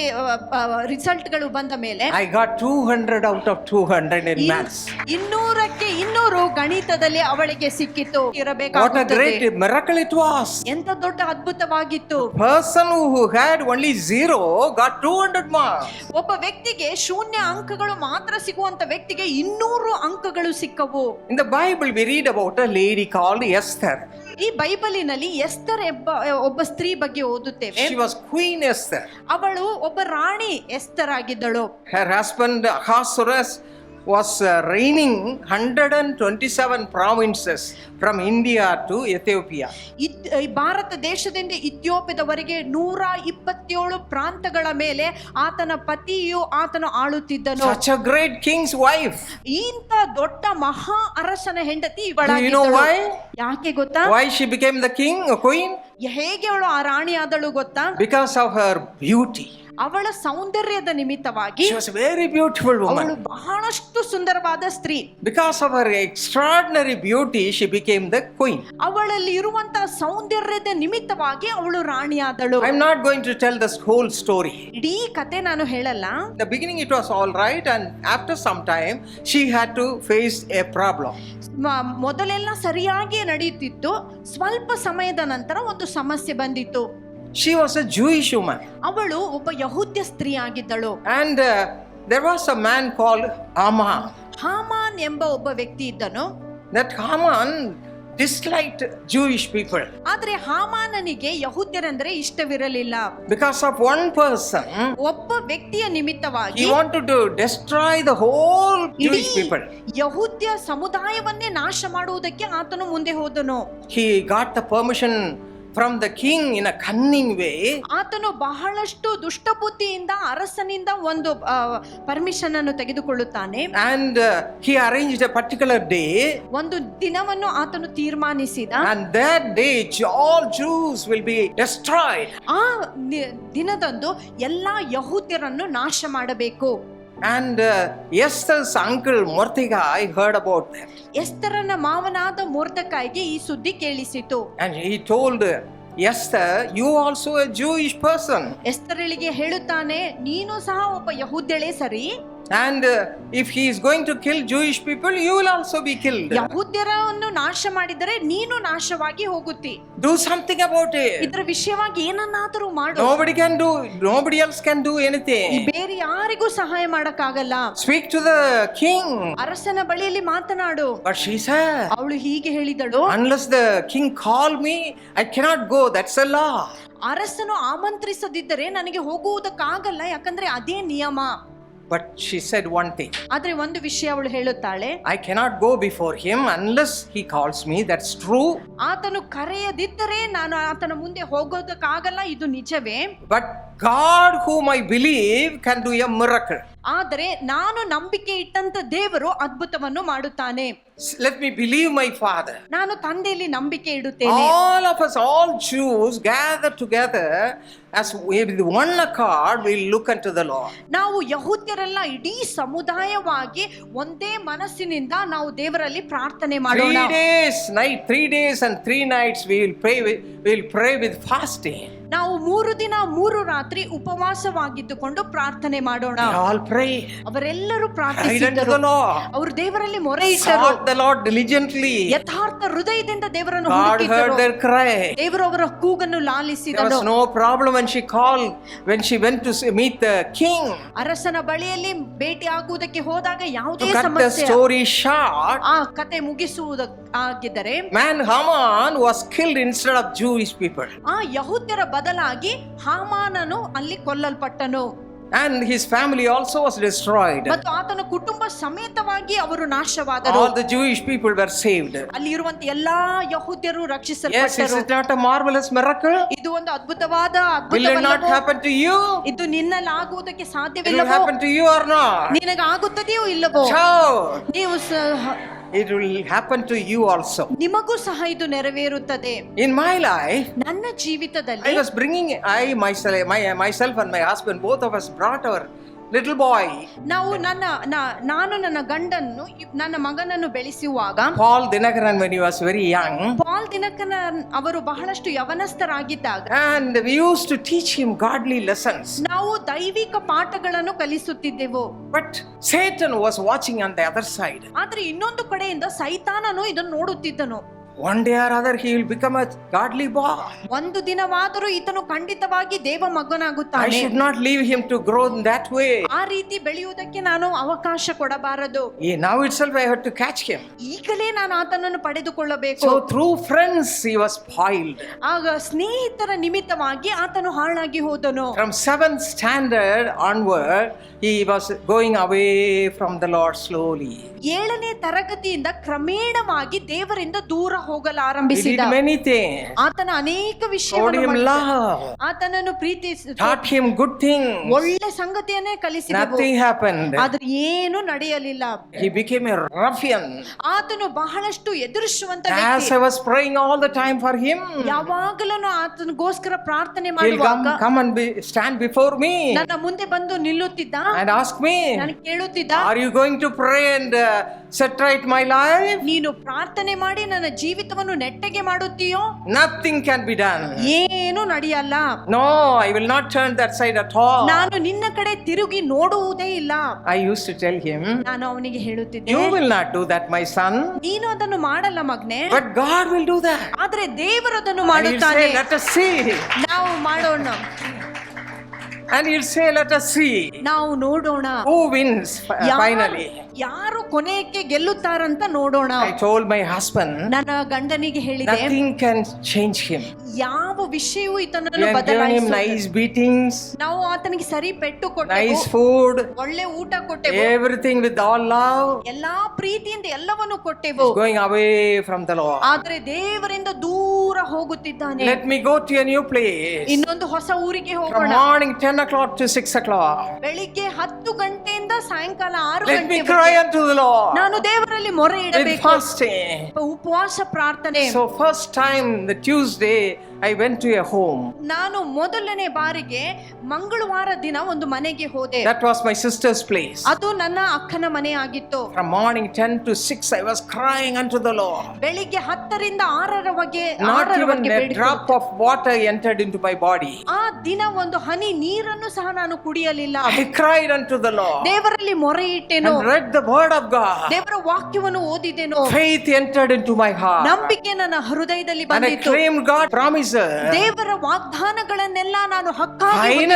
ರಿಸಲ್ಟ್ ಗಳು ಬಂದ ಮೇಲೆ I got 200 out of 200 in maths. 200ಕ್ಕೆ 200 ಗಣಿತದಲ್ಲಿ ಅವಳಿಗೆ ಸಿಕ್ಕಿತು. What a ಇರಬೇಕಾಗುತ್ತದೆ. great miracle it was. ಎಂತ ದೊಡ್ಡ ಅದ್ಭುತವಾಗಿತ್ತು. Person who had only 0 got 200 marks. ಒಬ್ಬ ವ್ಯಕ್ತಿಗೆ ಶೂನ್ಯ ಅಂಕಗಳು ಮಾತ್ರ ಸಿಗುವಂತ ವ್ಯಕ್ತಿಗೆ 200 ಅಂಕಗಳು ಸಿಕ್ಕವು. In the Bible we read about a lady called Esther. ಈ ಬೈಬಲಿನಲ್ಲಿ ಎಸ್ತರ್ ಒಬ್ಬ ಸ್ತ್ರೀ ಬಗ್ಗೆ ಓದುತ್ತೇವೆ. She was Queen Esther. ಅವಳು ಒಬ್ಬ ರಾಣಿ Esther ಆಗಿದ್ದಳು. Her husband Ahasuerus was reigning 127 provinces from India to Ethiopia. ಈ ಭಾರತ ದೇಶದಿಂದ ಇಥಿಯೋಪಿಯಾದವರೆಗೆ 127 ಪ್ರಾಂತಗಳ ಮೇಲೆ ಆತನ ಪತಿಯು ಆತನು ಆಳುತ್ತಿದ್ದನು. Such a great king's wife. ಇಂಥ ದೊಡ್ಡ ಮಹಾ ಅರಸನ ಹೆಂಡತಿ Do you know why? ಯಾಕೆ ಗೊತ್ತಾ? Why she became the queen? ಹೇಗೆ ಅವಳು ಆ ರಾಣಿ ಆದಳು ಗೊತ್ತಾ? Because of her beauty. ಅವಳ ಸೌಂದರ್ಯದ ನಿಮಿತ್ತವಾಗಿ. She was a very beautiful woman. ಅವಳು ಬಹಳಷ್ಟು ಸುಂದರವಾದ ಸ್ತ್ರೀ. Because of her extraordinary beauty, she became the queen. ಅವಳಲ್ಲಿ ಇರುವಂತಹ ಸೌಂದರ್ಯದ ನಿಮಿತ್ತವಾಗಿ ಅವಳು ರಾಣಿಯಾದಳು. I'm not going to tell this whole story. ಇಡೀ ಕತೆ ನಾನು ಹೇಳಲ್ಲ. In the beginning it was all right, and after some time she had to face a problem. ಮೊದಲೆಲ್ಲ ಸರಿಯಾಗಿ ನಡೆಯುತ್ತಿತ್ತು. ಸ್ವಲ್ಪ ಸಮಯದ ನಂತರ ಒಂದು ಸಮಸ್ಯೆ ಬಂದಿತ್ತು. She was a Jewish woman. ಅವಳು ಒಬ್ಬ ಯಹೂದ್ಯ ಸ್ತ್ರೀ ಆಗಿದ್ದಳು. And there was a man called Haman. Haman ಎಂಬ ಒಬ್ಬ ವ್ಯಕ್ತಿ ಇದ್ದನು. That Haman disliked Jewish people. ಆದ್ರೆ ಹಾಮಾನನಿಗೆ ಯಹೂದ್ಯರೆಂದರೆ ಇಷ್ಟವಿರಲಿಲ್ಲ. Because of one person, ಒಬ್ಬ ವ್ಯಕ್ತಿಯ ನಿಮಿತ್ತವಾಗಿ he wanted to destroy the whole Jewish people. ಯಹೂದ್ಯ ಸಮುದಾಯವನ್ನೇ ನಾಶ ಮಾಡುವುದಕ್ಕೆ ಆತನು ಮುಂದೆ ಹೋದನು. He got the permission from the king in a cunning way. ಆತನು ಬಹಳಷ್ಟು ದುಷ್ಟಬುದ್ಧಿಯಿಂದ ಅರಸನಿಂದ ಒಂದು ಪರ್ಮಿಷನ್ ಅನ್ನು ತೆಗೆದುಕೊಳ್ಳುತ್ತಾನೆ. And he arranged a particular day. ಒಂದು ದಿನವನ್ನು ಆತನು ತೀರ್ಮಾನಿಸಿದ. And that day all Jews will be destroyed. ಆ ದಿನದಂದು ಎಲ್ಲಾ ಯಹೂದ್ಯರನ್ನು ನಾಶ ಮಾಡಬೇಕು. And Esther's uncle Mordecai heard about that. ಎಸ್ತರನ ಮಾವನಾದ ಮೊರ್ದೆಕೈಗೆ ಈ ಸುದ್ದಿ ಕೇಳಿಸಿತು. And he told Esther, you also a Jewish person. ಎಸ್ತರಳಿಗೆ ಹೇಳುತ್ತಾನೆ, ನೀನು ಸಹ ಒಬ್ಬ ಯಹೂದ್ಯಳೇ ಸರಿ. And if he is going to kill Jewish people, you will also be killed. ಯಹೂದ್ಯರನ್ನು ನಾಶ ಮಾಡಿದರೆ ನೀನು ನಾಶವಾಗಿ ಹೋಗುತ್ತಿ. Do something about it. ಇದರ ವಿಷಯವಾಗಿ ಏನನ್ನಾದರೂ ಮಾಡು. Nobody else can do anything. ಬೇರೆ ಯಾರಿಗೂ ಸಹಾಯ ಮಾಡಕ್ಕಾಗಲ್ಲ. Speak to the king. ಅರಸನ ಬಳಿಯಲ್ಲಿ ಮಾತನಾಡು. But she said, ಅವಳು ಹೀಗೆ ಹೇಳಿದಳು, unless the king call me, I cannot go. That's a law. ಅರಸನು ಆಮಂತ್ರಿಸದಿದ್ದರೆ ನನಗೆ ಹೋಗುವುದಕ್ಕಾಗಲ್ಲ, ಯಾಕಂದ್ರೆ ಅದೇ ನಿಯಮ. But she said one thing. ಆದ್ರೆ ಒಂದು ವಿಷಯ ಅವಳು ಹೇಳುತ್ತಾಳೆ, I cannot go before him unless he calls me. That's true. ಆತನು ಕರೆಯದಿದ್ದರೆ ನಾನು ಆತನ ಮುಂದೆ ಹೋಗೋದಕ್ಕಾಗಲ್ಲ, ಇದು ನಿಜವೇ. But God whom I believe can do a miracle. ಆದರೆ ನಾನು ನಂಬಿಕೆ ಇಟ್ಟಂತ ದೇವರು ಅದ್ಭುತವನ್ನು ಮಾಡುತ್ತಾನೆ. Let me believe my father. ನಾನು ತಂದೆಯಲ್ಲಿ ನಂಬಿಕೆ ಇಡುತ್ತೇನೆ. All of us, all Jews, gather together as with one accord, we'll look unto the Lord. ನಾವು ಯಹೂದ್ಯರೆಲ್ಲ ಇಡೀ ಸಮುದಾಯವಾಗಿ ಒಂದೇ ಮನಸ್ಸಿನಿಂದ ನಾವು ದೇವರಲ್ಲಿ ಪ್ರಾರ್ಥನೆ ಮಾಡೋಣ. 3 days and 3 nights we'll pray with fasting. ನಾವು 3 ದಿನ 3 ರಾತ್ರಿ ಉಪವಾಸವಾಗಿದ್ದುಕೊಂಡು ಪ್ರಾರ್ಥನೆ ಮಾಡೋಣ. All pray. ಅವರೆಲ್ಲರೂ Cried unto ಪ್ರಾರ್ಥಿಸಿದರು. the Lord. ಅವರು ದೇವರಲ್ಲಿ ಮೊರೆ ಇಟ್ಟರು. Sought the Lord diligently. ಯಥಾರ್ಥ ಹೃದಯದಿಂದ ದೇವರನ್ನು God heard ಹುಡುಕಿದರು. their cry. ದೇವರು ಅವರ ಕೂಗನ್ನು There ಲಾಲಿಸಿದನು. was no problem when she went to meet the king. ಅರಸನ ಬಳಿಯಲ್ಲಿ ಭೇಟಿ ಆಗುವುದಕ್ಕೆ ಹೋದಾಗ To ಯಾವುದೇ cut the ಸಮಸ್ಯೆ story short, ಆ ಕತೆ ಮುಗಿಸುವುದಾಗಿದ್ದರೆ man Haman was killed instead of Jewish people. ಆ ಯಹೂದ್ಯರ ಬದಲಾಗಿ ಹಾಮಾನನು ಅಲ್ಲಿ ಕೊಲ್ಲಲ್ಪಟ್ಟನು. And his family also was destroyed. ಮತ್ತು ಆತನ ಕುಟುಂಬ ಸಮೇತವಾಗಿ ಅವರು ನಾಶವಾದರು. All the Jewish people were saved. ಅಲ್ಲಿ ಇರುವಂತ ಎಲ್ಲಾ ಯಹೂದ್ಯರು Yes, is ರಕ್ಷಿಸಲ್ಪಟ್ಟರು. it not a marvelous miracle? ಇದು ಒಂದು ಅದ್ಭುತವಾದ Will it not ಅದ್ಭುತವಲ್ಲವೋ? happen to you? ಇದು ನಿನ್ನಲ್ಲಿ ಆಗುವುದಕ್ಕೆ It will ಸಾಧ್ಯವಿಲ್ಲವೋ? happen to you or not? ನಿನಗೆ ಆಗುತ್ತದೆಯೋ ಇಲ್ಲವೋ? Shout. ನೀವು It will happen to you also. ನಿಮಗೂ ಸಹ ಇದು ನೆರವೇರುತ್ತದೆ. In my life, ನನ್ನ ಜೀವಿತದಲ್ಲಿ I was bringing myself and my husband, both of us brought our little boy. ನಾವು ನಾನು ನನ್ನ ಗಂಡನ್ನು ನನ್ನ ಮಗನನ್ನು ಬೆಳೆಸುವಾಗ Paul Dinakaran, when he was very young, Pal ದಿನಕನ ಅವರು ಬಹಳಷ್ಟು ಯವನಸ್ಥರಾಗಿದ್ದಾಗ and we used to teach him godly lessons. ನಾವು ದೈವಿಕ ಪಾಠಗಳನ್ನು ಕಲಿಸುತ್ತಿದ್ದೆವು. But Satan was watching on the other side. ಆದ್ರೆ ಇನ್ನೊಂದು ಕಡೆಯಿಂದ ಸೈತಾನನು ಇದನ್ನು ನೋಡುತ್ತಿದ್ದನು. one day or other he will become a godly boy. ಒಂದು ದಿನವಾದರೂ ಈತನು ಖಂಡಿತವಾಗಿ ದೇವ I ಮಗನಾಗುತ್ತಾನೆ. should not leave him to grow in that way. ಆ ರೀತಿ ಬೆಳೆಯುವುದಕ್ಕೆ ನಾನು ಅವಕಾಶ ಕೊಡಬಾರದು. Now itself I had to catch him. ಈಗಲೇ ನಾನು ಆತನನ್ನು ಪಡೆದುಕೊಳ್ಳಬೇಕು. So through friends he was spoiled. ಆಗ ಸ್ನೇಹಿತರ ನಿಮಿತ್ತವಾಗಿ ಆತನು ಹಾಳಾಗಿ ಹೋದನು. From 7th standard onward he was going away from the Lord slowly. 7ನೇ ತರಗತಿಯಿಂದ ಕ್ರಮೇಣವಾಗಿ ದೇವರಿಂದ ದೂರ ಹೋಗಲು He ಆರಂಭಿಸಿದ. did many things. ಆತನ ಅನೇಕ Showed ವಿಷಯವನ್ನು him ಮಾಡಿದ. love. ಆತನನ್ನು ಪ್ರೀತಿಸಿ Taught him good things. ಒಳ್ಳೆ ಸಂಗತಿಯನ್ನೇ ಕಲಿಸಿದವು. Nothing happened. ಆದ್ರೆ ಏನು ನಡೆಯಲಿಲ್ಲ. He became a ruffian. ಆತನು ಬಹಳಷ್ಟು ಎದುರಿಸುವಂತ As ವ್ಯಕ್ತಿ. I was praying all the time for him, ಯಾವಾಗಲೂ ಆತನಿಗೋಸ್ಕರ ಪ್ರಾರ್ಥನೆ he'll ಮಾಡುವಾಗ come and stand before me ನನ್ನ ಮುಂದೆ ಬಂದು ನಿಲ್ಲುತ್ತಿದ್ದ. and ask me, ನಾನು ಕೇಳುತ್ತಿದ್ದ, are you going to pray and set right my life? ನೀನು ಪ್ರಾರ್ಥನೆ ಮಾಡಿ ನನ್ನ ಜೀವಿತವನ್ನು ನೆಟ್ಟಗೆ ಮಾಡುತ್ತೀಯೋ? Nothing can be done. ಏನು ನಡೆಯಲ್ಲ. No, I will not turn that side at all. ನಾನು ನಿನ್ನ ಕಡೆ ತಿರುಗಿ ನೋಡುವುದೇ ಇಲ್ಲ. I used to tell him, ನಾನು ಅವನಿಗೆ ಹೇಳುತ್ತಿದ್ದೆ, you will not do that, my son, ನೀನು ಅದನ್ನು ಮಾಡಲ್ಲ ಮಗ್ನೆ, but God will do that. ಆದ್ರೆ ದೇವರು ಅದನ್ನು And he'll ಮಾಡುತ್ತಾನೆ. say, let us see. ನಾವು ಮಾಡೋಣ, And he'll say, let us see ನಾವು ನೋಡೋಣ, who wins finally. ಯಾರು ಕೊನೆಗೆ ಗೆಲ್ಲುತ್ತಾರಂತ ನೋಡೋಣ. I told my husband, ನನ್ನ ಗಂಡನಿಗೆ ಹೇಳಿದೆ, nothing can change him. ಯಾವ ವಿಷಯವೂ ಈತನನ್ನು We have given him ಬದಲಾಯಿಸುವುದಿಲ್ಲ. nice beatings, ನಾವು ಆತನಿಗೆ ಸರಿ ಪೆಟ್ಟು ಕೊಟ್ಟೆವು, nice food, ಒಳ್ಳೆ ಊಟ ಕೊಟ್ಟೆವು, everything with all love. ಎಲ್ಲಾ ಪ್ರೀತಿಯಿಂದ ಎಲ್ಲವನ್ನು ಕೊಟ್ಟೆವು. Going away from the Lord. ಆದ್ರೆ ದೇವರಿಂದ ದೂರ ಹೋಗುತ್ತಿದ್ದಾನೆ. Let me go to a new place. ಇನ್ನೊಂದು ಹೊಸ ಊರಿಗೆ From ಹೋಗೋಣ. morning 10 o'clock to 6 o'clock. ಬೆಳಿಗ್ಗೆ 10 ಗಂಟೆಯಿಂದ ಸಾಯಂಕಾಲ 6 Let me ಗಂಟೆ cry unto the Lord ನಾನು ದೇವರಲ್ಲಿ ಮೊರೆ with ಇಡಬೇಕು. fasting. ಉಪವಾಸ ಪ್ರಾರ್ಥನೆ. So first time the Tuesday I went to a home. ನಾನು ಮೊದಲನೇ ಬಾರಿಗೆ ಮಂಗಳವಾರ ದಿನ ಒಂದು ಮನೆಗೆ ಹೋದೆ. That was my sister's place. ಅದು ನನ್ನ ಅಕ್ಕನ ಮನೆ ಆಗಿತ್ತು. From morning 10 to 6 I was crying unto the Lord. ಬೆಳಿಗ್ಗೆ 10 ರಿಂದ 6ರವರೆಗೆ Not even a drop of water entered into my body. ಆ ದಿನ ಒಂದು ಹನಿ ನೀರನ್ನು ಸಹ ನಾನು ಕುಡಿಯಲಿಲ್ಲ. I cried unto the Lord ದೇವರಲ್ಲಿ ಮೊರೆ ಇಟ್ಟೆನು. and read the word of God. ದೇವರ ವಾಕ್ಯವನ್ನು ಓದಿದೆನು. Faith entered into my heart. ನಂಬಿಕೆ ನನ್ನ ಹೃದಯದಲ್ಲಿ And I ಬಂದಿತು. claimed God's promises. ದೇವರ ವಾಗ್ದಾನಗಳನ್ನೆಲ್ಲ ನಾನು ಹಕ್ಕಾಗಿ Finally,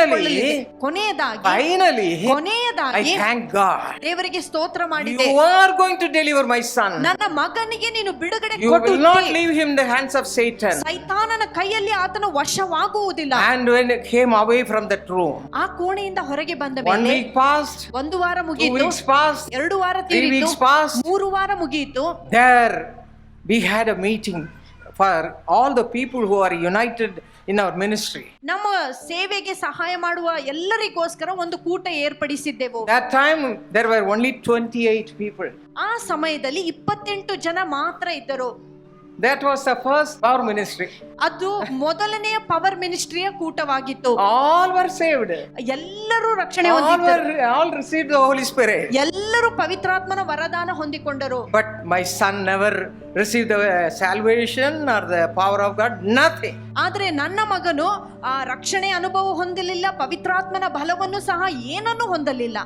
ಹೊಂದಿಕೊಳ್ಳಲಿದೆ. Finally, I ಕೊನೆಯದಾಗಿ thank God. ದೇವರಿಗೆ ಸ್ತೋತ್ರ ಮಾಡಿದೆ. You are going to deliver my son. ನನ್ನ ಮಗನಿಗೆ ನೀನು ಬಿಡುಗಡೆ You will not ಕೊಟ್ಟು leave him in the hands of Satan. ಸೈತಾನನ ಕೈಯಲ್ಲಿ ಆತನ ವಶವಾಗುವುದಿಲ್ಲ. And when it came away from that room, ಆ ಕೋಣೆಯಿಂದ ಹೊರಗೆ ಬಂದ 1 ಮೇಲೆ week passed, ಒಂದು ವಾರ 2 ಮುಗಿಯಿತು, weeks passed, 2 ವಾರ 3 ತೀರಿತು, weeks passed. 3 ವಾರ ಮುಗಿಯಿತು. There we had a meeting for all the people who are united in our ministry. ನಮ್ಮ ಸೇವೆಗೆ ಸಹಾಯ ಮಾಡುವ ಎಲ್ಲರಿಗೋಸ್ಕರ ಒಂದು ಕೂಟ ಏರ್ಪಡಿಸಿದ್ದೆವು. That time there were only 28 people. ಆ ಸಮಯದಲ್ಲಿ 28 ಜನ ಮಾತ್ರ ಇದ್ದರು. That was the first power ministry. ಅದು ಮೊದಲನೆಯ ಪವರ್ ಮಿನಿಸ್ಟ್ರಿಯ ಕೂಟವಾಗಿತ್ತು. All were saved. ಎಲ್ಲರೂ ರಕ್ಷಣೆ ಹೊಂದಿದ್ದರು. All received the Holy Spirit. ಎಲ್ಲರೂ ಪವಿತ್ರಾತ್ಮನ ವರದಾನ ಹೊಂದಿಕೊಂಡರು. But my son never received the salvation or the power of God, nothing. ಆದ್ರೆ ನನ್ನ ಮಗನು ಆ ರಕ್ಷಣೆ ಅನುಭವ ಹೊಂದಲಿಲ್ಲ, ಪವಿತ್ರಾತ್ಮನ ಬಲವನ್ನು ಸಹ ಏನನ್ನೂ ಹೊಂದಲಿಲ್ಲ.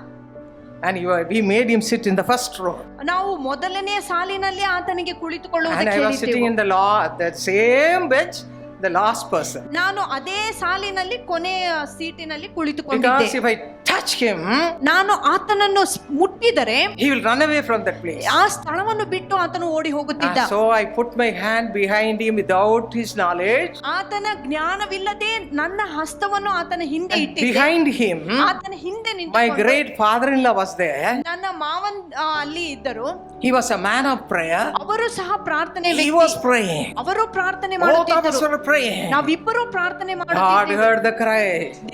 And we made him sit in the first row. ನಾವು ಮೊದಲನೆಯ ಸಾಲಿನಲ್ಲಿ ಆತನಿಗೆ And ಕುಳಿತುಕೊಳ್ಳುವುದಕ್ಕೆ I was sitting in ಹೇಳಿದ್ದೆವು. the same bench, the last person. ನಾನು ಅದೇ ಸಾಲಿನಲ್ಲಿ ಕೊನೆಯ ಸೀಟಿನಲ್ಲಿ Because ಕುಳಿತುಕೊಂಡಿದ್ದೆ. if I touch him, ನಾನು ಆತನನ್ನು ಮುಟ್ಟಿದರೆ he will run away from that place. ಆ ಸ್ಥಳವನ್ನು ಬಿಟ್ಟು ಆತನು ಓಡಿ ಹೋಗುತ್ತಿದ್ದ. So I put my hand behind him without his knowledge. ಆತನ ಜ್ಞಾನವಿಲ್ಲದೆ ನನ್ನ ಹಸ್ತವನ್ನು ಆತನ ಹಿಂದೆ And ಇಟ್ಟಿದ್ದೆ. behind him, ಆತನ ಹಿಂದೆ my ನಿಂತುಕೊಂಡು great father-in-law was there. ನನ್ನ ಮಾವನ್ ಅಲ್ಲಿ ಇದ್ದರು. He was a man of prayer. ಅವರು ಸಹ ಪ್ರಾರ್ಥನೆ He was praying. ಅವರು ಪ್ರಾರ್ಥನೆ Both of us ಮಾಡುತ್ತಿದ್ದರು. were praying. ನಾವಿಬ್ಬರು ಪ್ರಾರ್ಥನೆ God ಮಾಡುತ್ತಿದ್ದೆವು. heard the cry.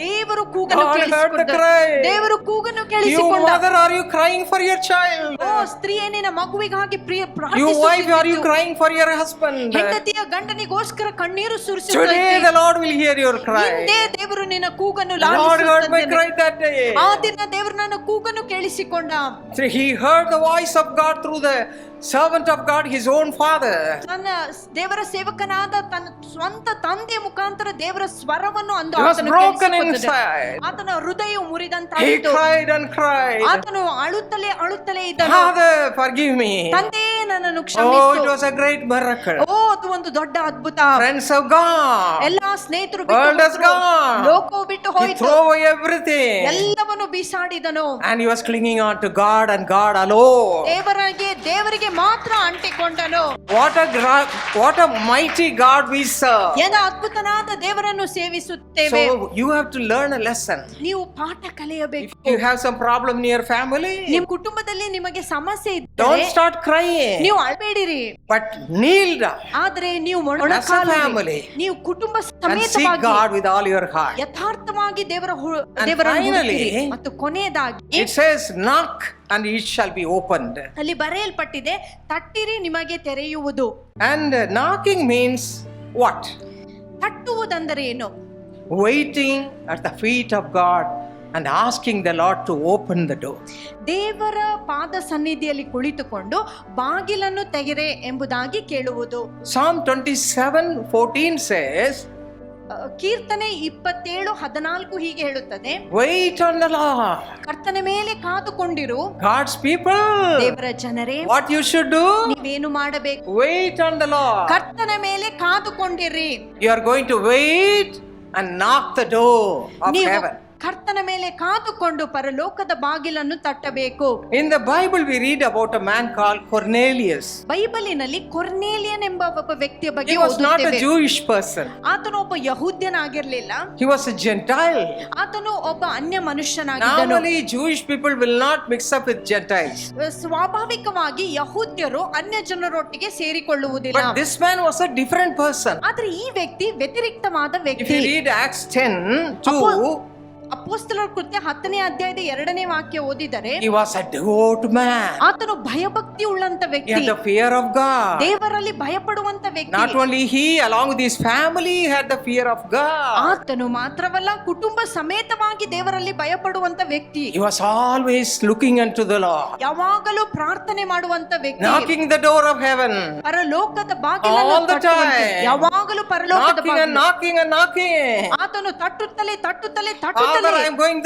ದೇವರು ಕೂಗನ್ನು God heard the ಕೇಳಿಸಿಕೊಂಡರು. cry. ದೇವರು ಕೂಗನ್ನು You ಕೇಳಿಸಿಕೊಂಡ. mother, are you crying for your child? ಓ ಸ್ತ್ರೀಯೇ, ನಿನ್ನ ಮಗುವಿಗಾಗಿ You wife, ಪ್ರಾರ್ಥಿಸುತ್ತಿದ್ದೀಯೋ? are you crying for your husband? ಹೆಂಡತಿಯ ಗಂಡನಿಗೋಸ್ಕರ ಕಣ್ಣೀರು Today ಸುರಿಸುತ್ತಿದ್ದೀಯೆ. the Lord will hear your cry. ಹಿಂದೆ ದೇವರು ನಿನ್ನ ಕೂಗನ್ನು The Lord heard my ಲಾಲಿಸುತ್ತಾನೆ. cry that day. ಆ ದಿನ ದೇವರು ನನ್ನ ಕೂಗನ್ನು ಕೇಳಿಸಿಕೊಂಡ. So he heard the voice of God through the servant of God, his own father. ತನ್ನ ದೇವರ ಸೇವಕನಾದ ತನ್ನ ಸ್ವಂತ ತಂದೆ ಮುಖಾಂತರ ದೇವರ ಸ್ವರವನ್ನು ಅಂದು He was ಆತನು broken ಕೇಳಿಸಿಕೊಳ್ಳುತ್ತದೆ. inside. ಆತನ ಹೃದಯವು He ಮುರಿದಂತಾಯಿತು. cried and cried. ಆತನು ಅಳುತ್ತಲೇ ಇದ್ದನು. Father, forgive me. ತಂದೆ ನನ್ನನ್ನು Oh, ಕ್ಷಮಿಸು. it was a great miracle. ಓ ಅದು ಒಂದು ದೊಡ್ಡ ಅದ್ಭುತ. Friends have gone. ಎಲ್ಲಾ ಸ್ನೇಹಿತರು World has ಬಿಟ್ಟು ಹೋದ್ರು. gone. ಲೋಕವು ಬಿಟ್ಟು He ಹೋಯಿತು. threw away everything. ಎಲ್ಲವನ್ನು ಬೀಸಾಡಿದನು. And he was clinging on to God and God alone. ದೇವರಿಗೆ ಮಾತ್ರ ಅಂಟಿಕೊಂಡನು. What a mighty God we serve. ಏನ ಅದ್ಭುತನಾದ ದೇವರನ್ನು ಸೇವಿಸುತ್ತೇವೆ. So you have to learn a lesson. ನೀವು ಪಾಠ ಕಲಿಯಬೇಕು. If you have some problem in your family, ನಿಮ್ಮ ಕುಟುಂಬದಲ್ಲಿ ನಿಮಗೆ ಸಮಸ್ಯೆ ಇದ್ದರೆ don't start crying, ನೀವು ಅಳಬೇಡಿರಿ. but kneel down ಆದ್ರೆ ನೀವು as a ಮೊಣಕಾಲೂರಿ. family ನೀವು ಕುಟುಂಬ and seek ಸಮೇತವಾಗಿ God with all your heart. ಯಥಾರ್ಥವಾಗಿ And ದೇವರನ್ನು finally, ಹುಡುಕಿರಿ. ಮತ್ತು ಕೊನೆಯದಾಗಿ It says, knock and it shall be opened. ಅಲ್ಲಿ ಬರೆಯಲ್ಪಟ್ಟಿದೆ, ತಟ್ಟಿರಿ ನಿಮಗೆ ತೆರೆಯುವುದು. And knocking means what? ತಟ್ಟುವುದಂದರೆ ಏನು? Waiting at the feet of God and asking the Lord to open the door. ದೇವರ ಪಾದ ಸನ್ನಿಧಿಯಲ್ಲಿ ಕುಳಿತುಕೊಂಡು ಬಾಗಿಲನ್ನು ತೆಗೆರೆ ಎಂಬುದಾಗಿ ಕೇಳುವುದು. Psalm 27:14 says, ಕೀರ್ತನೆ 27:14 ಹೀಗೆ ಹೇಳುತ್ತದೆ, wait on the Lord. ಕರ್ತನ ಮೇಲೆ ಕಾದುಕೊಂಡಿರು. God's people, ದೇವರ ಜನರೇ, what you should do? ನೀವೇನು ಮಾಡಬೇಕು? Wait on the Lord. ಕರ್ತನ ಮೇಲೆ ಕಾದುಕೊಂಡಿರಿ. You are going to wait and knock the door of ನೀವು heaven. ಕರ್ತನ ಮೇಲೆ ಕಾದುಕೊಂಡು ಪರಲೋಕದ ಬಾಗಿಲನ್ನು ತಟ್ಟಬೇಕು. In the Bible we read about a man called Cornelius. ಬೈಬಲಿನಲ್ಲಿ ಕೊರ್ನೇಲಿಯನ್ ಎಂಬ ಒಬ್ಬ ವ್ಯಕ್ತಿಯ ಬಗ್ಗೆ He was not a ಓದುತ್ತೇವೆ. Jewish person. ಆತನು ಒಬ್ಬ ಯಹೂದ್ಯನಾಗಿರ್ಲಿಲ್ಲ. He was a Gentile. ಆತನು ಒಬ್ಬ ಅನ್ಯ ಮನುಷ್ಯನಾಗಿದ್ದನು. Normally Jewish people will not mix up with Gentiles. ಸ್ವಾಭಾವಿಕವಾಗಿ ಯಹೂದ್ಯರು ಅನ್ಯ ಜನರೊಟ್ಟಿಗೆ ಸೇರಿಕೊಳ್ಳುವುದಿಲ್ಲ. But this man was a different person. ಆದ್ರೆ ಈ ವ್ಯಕ್ತಿ ವ್ಯತಿರಿಕ್ತವಾದ If ವ್ಯಕ್ತಿ. you read Acts 10:2, ಅಪೊಸ್ತಲರ ಕೃತ್ಯ 10ನೇ ಅಧ್ಯಾಯದ 2ನೇ ವಾಕ್ಯ ಓದಿದರೆ, he was a devout man. ಆತನು ಭಯಭಕ್ತಿ ಉಳ್ಳಂತ He ವ್ಯಕ್ತಿ. had the fear of God. ದೇವರಲ್ಲಿ ಭಯಪಡುವಂತ ವ್ಯಕ್ತಿ. Not only he, along with his family, had the fear of God. ಆತನು ಮಾತ್ರವಲ್ಲ, ಕುಟುಂಬ ಸಮೇತವಾಗಿ ದೇವರಲ್ಲಿ ಭಯಪಡುವಂತ ವ್ಯಕ್ತಿ. He was always looking unto the Lord, ಯಾವಾಗಲೂ ಪ್ರಾರ್ಥನೆ ಮಾಡುವಂತ ವ್ಯಕ್ತಿ. knocking the door of heaven, ಪರಲೋಕದ ಬಾಗಿಲನ್ನು all the ತಟ್ಟುವಂತೆ. time. ಯಾವಾಗಲೂ ಪರಲೋಕದ knocking and ಬಾಗಿಲು. knocking and knocking. ಆತನು ತಟ್ಟುತ್ತಲೇ Father, I am going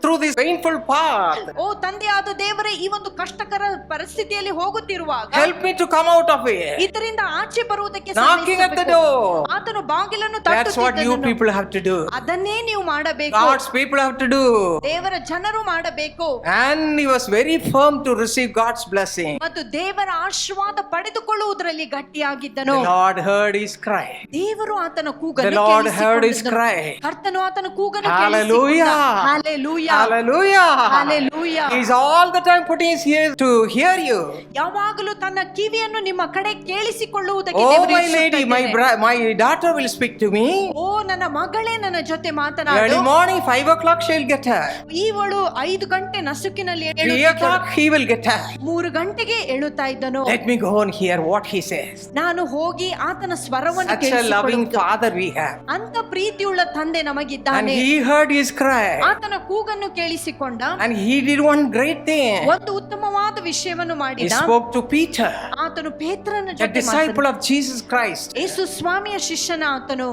through this painful path. ಓ ತಂದೆಯಾದ ದೇವರೇ, ಈ ಒಂದು ಕಷ್ಟಕರ ಪರಿಸ್ಥಿತಿಯಲ್ಲಿ ಹೋಗುತ್ತಿರುವಾಗ Help me to come out of it. ಇದರಿಂದ ಆಚೆ ಬರುವುದಕ್ಕೆ Knocking at the ಸಹಾಯಿಸಬೇಕು. door. ಆತನು ಬಾಗಿಲನ್ನು That's what you ತಟ್ಟುತ್ತಿದ್ದನು. people have to do. ಅದನ್ನೇ ನೀವು ಮಾಡಬೇಕು. God's people have to do. ದೇವರ ಜನರು ಮಾಡಬೇಕು. And he was very firm to receive God's blessing. ಮತ್ತು ದೇವರ ಆಶೀರ್ವಾದ ಪಡೆದುಕೊಳ್ಳುವುದರಲ್ಲಿ ಗಟ್ಟಿಯಾಗಿದ್ದನು. The Lord heard his cry. ದೇವರು ಆತನ The ಕೂಗನ್ನು Lord heard his ಕೇಳಿಸಿಕೊಂಡನು. cry. ಕರ್ತನು ಆತನ ಕೂಗನ್ನು Hallelujah. ಕೇಳಿಸಿಕೊಂಡ. Hallelujah. Hallelujah. Hallelujah. He's all the time putting his ears to hear you. ಯಾವಾಗಲೂ ತನ್ನ ಕಿವಿಯನ್ನು ನಿಮ್ಮ ಕಡೆ ಕೇಳಿಸಿಕೊಳ್ಳುವುದಕ್ಕೆ Oh, ದೇವರು my ಇಷ್ಟಪಟ್ಟಿದ್ದಾನೆ. lady, my daughter will speak to me. ಓ ನನ್ನ ಮಗಳೇ ನನ್ನ ಜೊತೆ Early ಮಾತನಾಡು. morning, 5 o'clock, she'll get her. ಇವಳು 5 ಗಂಟೆ ನಸುಕಿನಲ್ಲಿ 3 o'clock, he will get her. 3 ಗಂಟೆಗೆ ಏಳುತ್ತಾ ಇದ್ದನು. Let me go and hear what he says. ನಾನು ಹೋಗಿ ಆತನ ಸ್ವರವನ್ನು Such a loving ಕೇಳಿಸಿಕೊಳ್ಳುವುದು. father we have. ಅಂತ ಪ್ರೀತಿಯುಳ್ಳ ತಂದೆ And ನಮಗಿದ್ದಾನೆ. he heard his cry. ಆತನ ಕೂಗನ್ನು ಕೇಳಿಸಿಕೊಂಡ. And he did one great thing. ಒಂದು ಉತ್ತಮವಾದ ವಿಷಯವನ್ನು He ಮಾಡಿದ. spoke to Peter, ಆತನು ಪೇತ್ರನ a ಜೊತೆ disciple of Jesus Christ. ಯೇಸು ಸ್ವಾಮಿಯ ಶಿಷ್ಯನ ಆತನು.